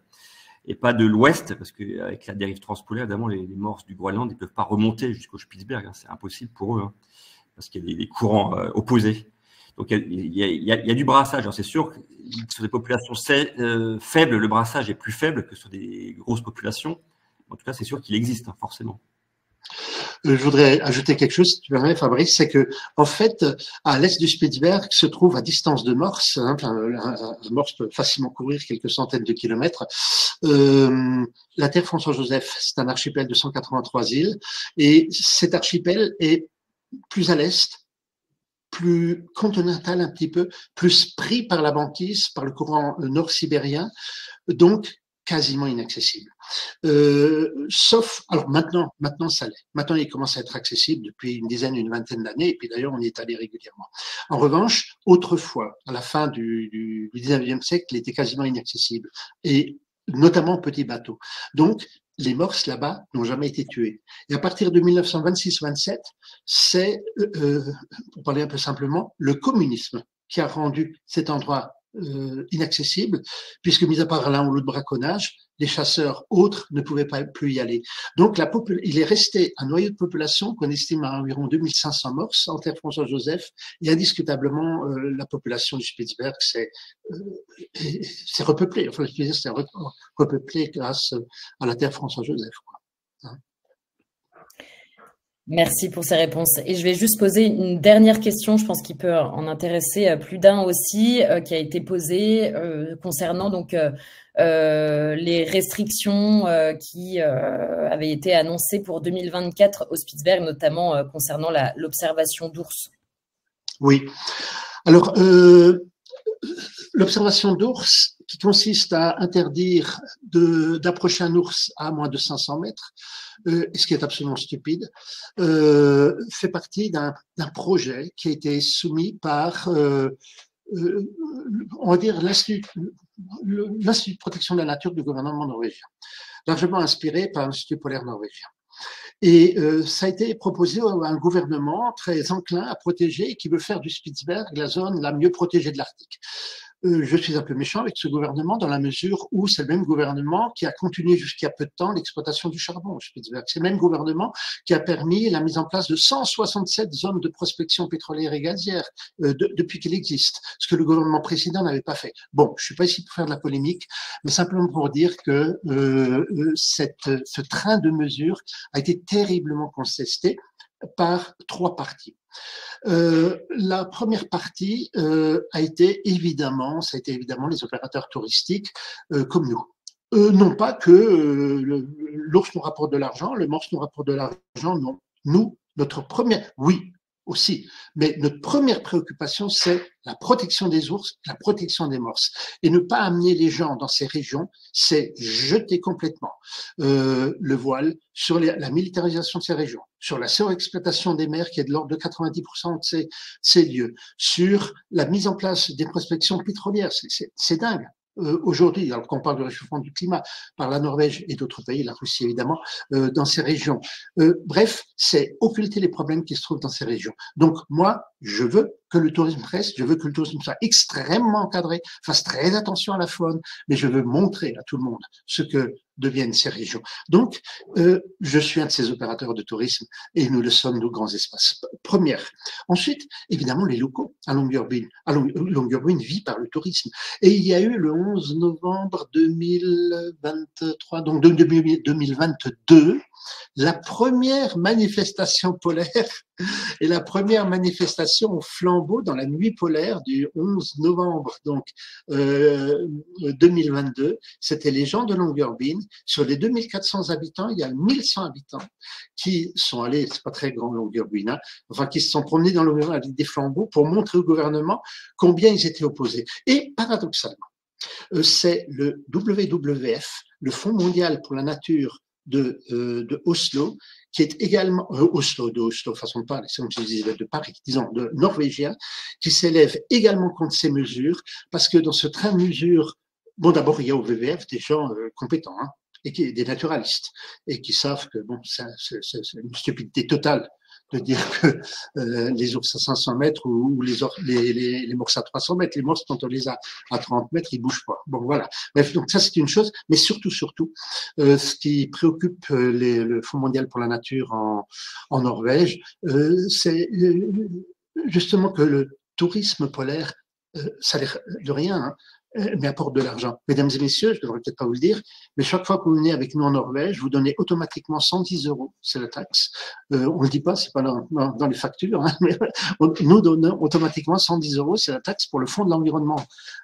et pas de l'Ouest, parce qu'avec la dérive transpolaire, évidemment, les morses du Groenland, ils ne peuvent pas remonter jusqu'au Spitzberg. C'est impossible pour eux, parce qu'il y a des courants opposés. Donc, il y a du brassage. Alors, c'est sûr que sur des populations faibles, le brassage est plus faible que sur des grosses populations. En tout cas, c'est sûr qu'il existe, forcément. je voudrais ajouter quelque chose, si tu permets, Fabrice, c'est que, en fait, à l'est du Spitzberg se trouve à distance de Morse, hein, Morse peut facilement courir quelques centaines de kilomètres, la terre François-Joseph. C'est un archipel de 183 îles, et cet archipel est plus à l'est, plus continental un petit peu, plus pris par la banquise, par le courant nord-sibérien, donc quasiment inaccessible. Sauf, alors maintenant ça l'est. Maintenant, il commence à être accessible depuis une vingtaine d'années, et puis d'ailleurs, on y est allé régulièrement. En revanche, autrefois, à la fin du 19e siècle, il était quasiment inaccessible, et notamment petits bateaux. Donc, les Morses là-bas n'ont jamais été tués. Et à partir de 1926-27, c'est, pour parler un peu simplement, le communisme qui a rendu cet endroit inaccessible, puisque mis à part l'un ou l'autre braconnage, les chasseurs autres ne pouvaient pas plus y aller. Donc il est resté un noyau de population qu'on estime à environ 2500 Morses en terre François-Joseph, et indiscutablement la population du Spitzberg c'est repeuplé, enfin je veux dire c'est repeuplé grâce à la terre François-Joseph. Hein. Merci pour ces réponses. Et je vais juste poser une dernière question, je pense qu'il peut en intéresser plus d'un aussi, qui a été posée concernant donc les restrictions qui avaient été annoncées pour 2024 au Spitzberg, notamment concernant l'observation d'ours. Oui. Alors, l'observation d'ours, qui consiste à interdire d'approcher un ours à moins de 500 mètres, ce qui est absolument stupide, fait partie d'un projet qui a été soumis par, on va dire, l'Institut de protection de la nature du gouvernement norvégien, largement inspiré par l'Institut polaire norvégien. Et ça a été proposé à un gouvernement très enclin à protéger et qui veut faire du Spitzberg la zone la mieux protégée de l'Arctique. Je suis un peu méchant avec ce gouvernement dans la mesure où c'est le même gouvernement qui a continué jusqu'à peu de temps l'exploitation du charbon au Spitzberg. C'est le même gouvernement qui a permis la mise en place de 167 zones de prospection pétrolière et gazière depuis qu'il existe, ce que le gouvernement précédent n'avait pas fait. Bon, je suis pas ici pour faire de la polémique, mais simplement pour dire que ce train de mesures a été terriblement contesté par trois parties. La première partie a été évidemment les opérateurs touristiques comme nous. Non pas que l'ours nous rapporte de l'argent, le morse nous rapporte de l'argent, non. Nous, oui, aussi, mais notre première préoccupation, c'est la protection des ours, la protection des morses. Et ne pas amener les gens dans ces régions, c'est jeter complètement le voile sur la militarisation de ces régions, sur la surexploitation des mers qui est de l'ordre de 90% de ces lieux, sur la mise en place des prospections pétrolières. C'est dingue. Aujourd'hui, alors qu'on parle de réchauffement du climat par la Norvège et d'autres pays, la Russie évidemment, dans ces régions. Bref, c'est occulter les problèmes qui se trouvent dans ces régions. Donc moi, je veux que le tourisme reste, je veux que le tourisme soit extrêmement encadré, fasse très attention à la faune, mais je veux montrer à tout le monde ce que deviennent ces régions. Donc, je suis un de ces opérateurs de tourisme et nous le sommes, nos grands espaces. Première. Ensuite, évidemment, les locaux à Longyearbyen. Longyearbyen vit par le tourisme. Et il y a eu le 11 novembre 2023, donc 2022, la première manifestation polaire et la première manifestation au flambeau dans la nuit polaire du 11 novembre donc 2022, c'était les gens de Longyearbyen. Sur les 2400 habitants, il y a 1100 habitants qui sont allés, c'est pas très grand Longyearbyen, hein, enfin qui se sont promenés dans Longyearbyen avec des flambeaux pour montrer au gouvernement combien ils étaient opposés. Et paradoxalement, c'est le WWF, le Fonds mondial pour la nature de Oslo, qui est également façon de parler, c'est comme je disais, de Paris, disons, de norvégien, qui s'élève également contre ces mesures, parce que dans ce train de mesures, bon, d'abord, il y a au WWF des gens compétents, hein, et des naturalistes, et qui savent que, bon, c'est une stupidité totale de dire que les ours à 500 mètres ou les morses à 300 mètres, les morses, quand on les a à 30 mètres, ils bougent pas. Bon, voilà. Bref, donc ça, c'est une chose. Mais surtout, ce qui préoccupe le Fonds mondial pour la nature en Norvège, c'est justement que le tourisme polaire, ça a l'air de rien, hein, mais apportent de l'argent. Mesdames et messieurs, je ne devrais peut-être pas vous le dire, mais chaque fois que vous venez avec nous en Norvège, vous donnez automatiquement 110 €, c'est la taxe. On ne le dit pas, c'est pas dans les factures, hein, mais nous donnons automatiquement 110 €, c'est la taxe pour le Fonds de l'environnement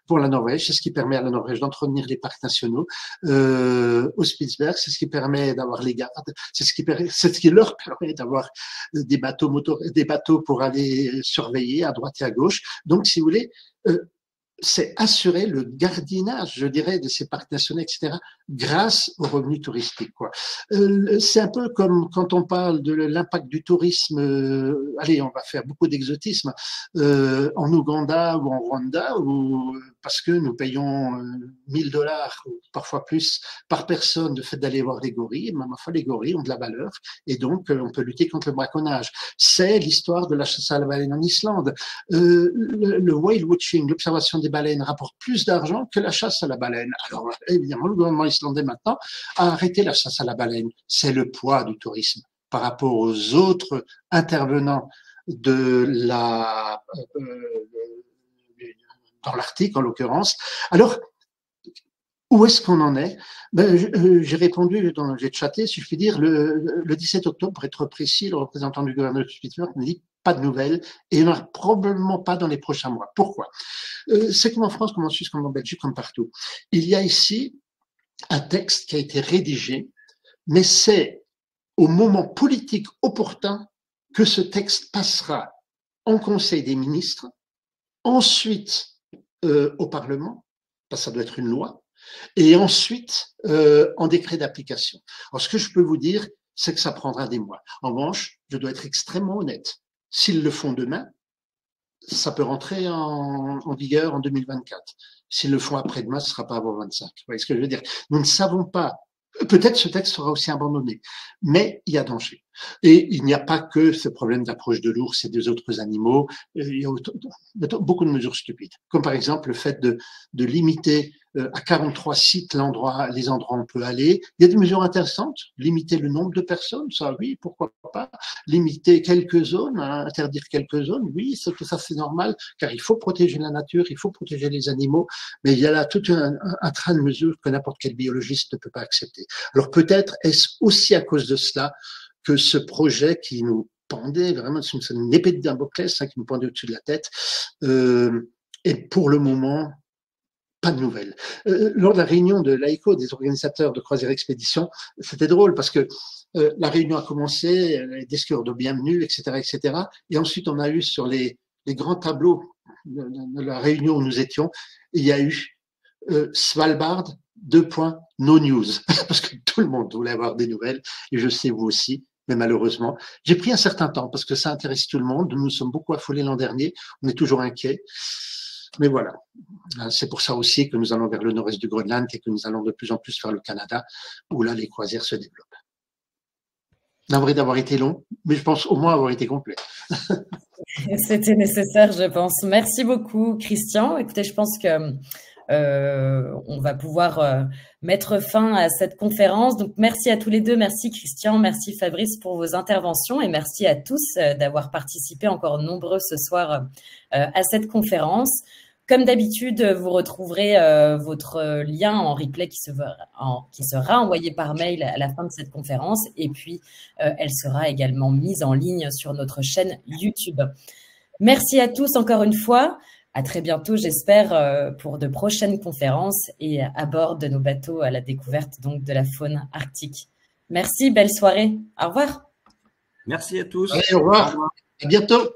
pour la Norvège. C'est ce qui permet à la Norvège d'entretenir les parcs nationaux au Spitsberg, c'est ce qui permet d'avoir les gardes, c'est ce qui leur permet d'avoir des bateaux pour aller surveiller à droite et à gauche. Donc, si vous voulez, c'est assurer le gardiennage, je dirais, de ces parcs nationaux, etc., grâce aux revenus touristiques, quoi. C'est un peu comme quand on parle de l'impact du tourisme, allez, on va faire beaucoup d'exotisme, en Ouganda ou en Rwanda, parce que nous payons 1 000 $ ou parfois plus par personne de fait d'aller voir les gorilles, mais enfin, les gorilles ont de la valeur, et donc on peut lutter contre le braconnage. C'est l'histoire de la chasse à la baleine en Islande. Le whale watching, l'observation des baleines, rapporte plus d'argent que la chasse à la baleine. Alors, évidemment, le gouvernement islandais maintenant a arrêté la chasse à la baleine. C'est le poids du tourisme par rapport aux autres intervenants de dans l'Arctique, en l'occurrence. Alors, où est-ce qu'on en est? J'ai répondu, j'ai chatté, si je puis dire, le 17 octobre, pour être précis, le représentant du gouverneur de Spitsberg me dit pas de nouvelles, et il n'y en aura probablement pas dans les prochains mois. Pourquoi? C'est comme en France, comme en Suisse, comme en Belgique, comme partout. Il y a ici un texte qui a été rédigé, mais c'est au moment politique opportun que ce texte passera en Conseil des ministres, ensuite au Parlement, parce que ça doit être une loi, et ensuite en décret d'application. Alors, ce que je peux vous dire, c'est que ça prendra des mois. En revanche, je dois être extrêmement honnête. S'ils le font demain, ça peut rentrer en vigueur en 2024. S'ils le font après-demain, ce ne sera pas avant 25. Vous voyez ce que je veux dire? Nous ne savons pas. Peut-être ce texte sera aussi abandonné, mais il y a danger. Et il n'y a pas que ce problème d'approche de l'ours et des autres animaux. Il y a beaucoup de mesures stupides, comme par exemple le fait de limiter à 43 sites les endroits où on peut aller. Il y a des mesures intéressantes. Limiter le nombre de personnes, ça oui, pourquoi pas. Limiter quelques zones, interdire quelques zones, oui, tout ça c'est normal, car il faut protéger la nature, il faut protéger les animaux, mais il y a là tout un train de mesures que n'importe quel biologiste ne peut pas accepter. Alors peut-être est-ce aussi à cause de cela que ce projet qui nous pendait vraiment, c'est une épée de Damoclès qui nous pendait au-dessus de la tête, et pour le moment, pas de nouvelles. Lors de la réunion de l'AICO, des organisateurs de croisière expédition, c'était drôle parce que la réunion a commencé, les discours de bienvenue, etc., etc. Et ensuite, on a eu sur les grands tableaux de la réunion où nous étions, il y a eu Svalbard, no news, parce que tout le monde voulait avoir des nouvelles, et je sais vous aussi, mais malheureusement. J'ai pris un certain temps parce que ça intéresse tout le monde. Nous nous sommes beaucoup affolés l'an dernier, on est toujours inquiets. Mais voilà, c'est pour ça aussi que nous allons vers le nord-est du Groenland et que nous allons de plus en plus vers le Canada, où là les croisières se développent. Navré d'avoir été long, mais je pense au moins avoir été complet. C'était nécessaire, je pense. Merci beaucoup, Christian. Écoutez, je pense que on va pouvoir mettre fin à cette conférence. Donc, merci à tous les deux. Merci, Christian. Merci, Fabrice, pour vos interventions. Et merci à tous d'avoir participé encore nombreux ce soir à cette conférence. Comme d'habitude, vous retrouverez votre lien en replay qui sera envoyé par mail à la fin de cette conférence. Et puis, elle sera également mise en ligne sur notre chaîne YouTube. Merci à tous encore une fois. À très bientôt, j'espère, pour de prochaines conférences et à bord de nos bateaux à la découverte donc de la faune arctique. Merci, belle soirée. Au revoir. Merci à tous. Allez, au revoir. À bientôt.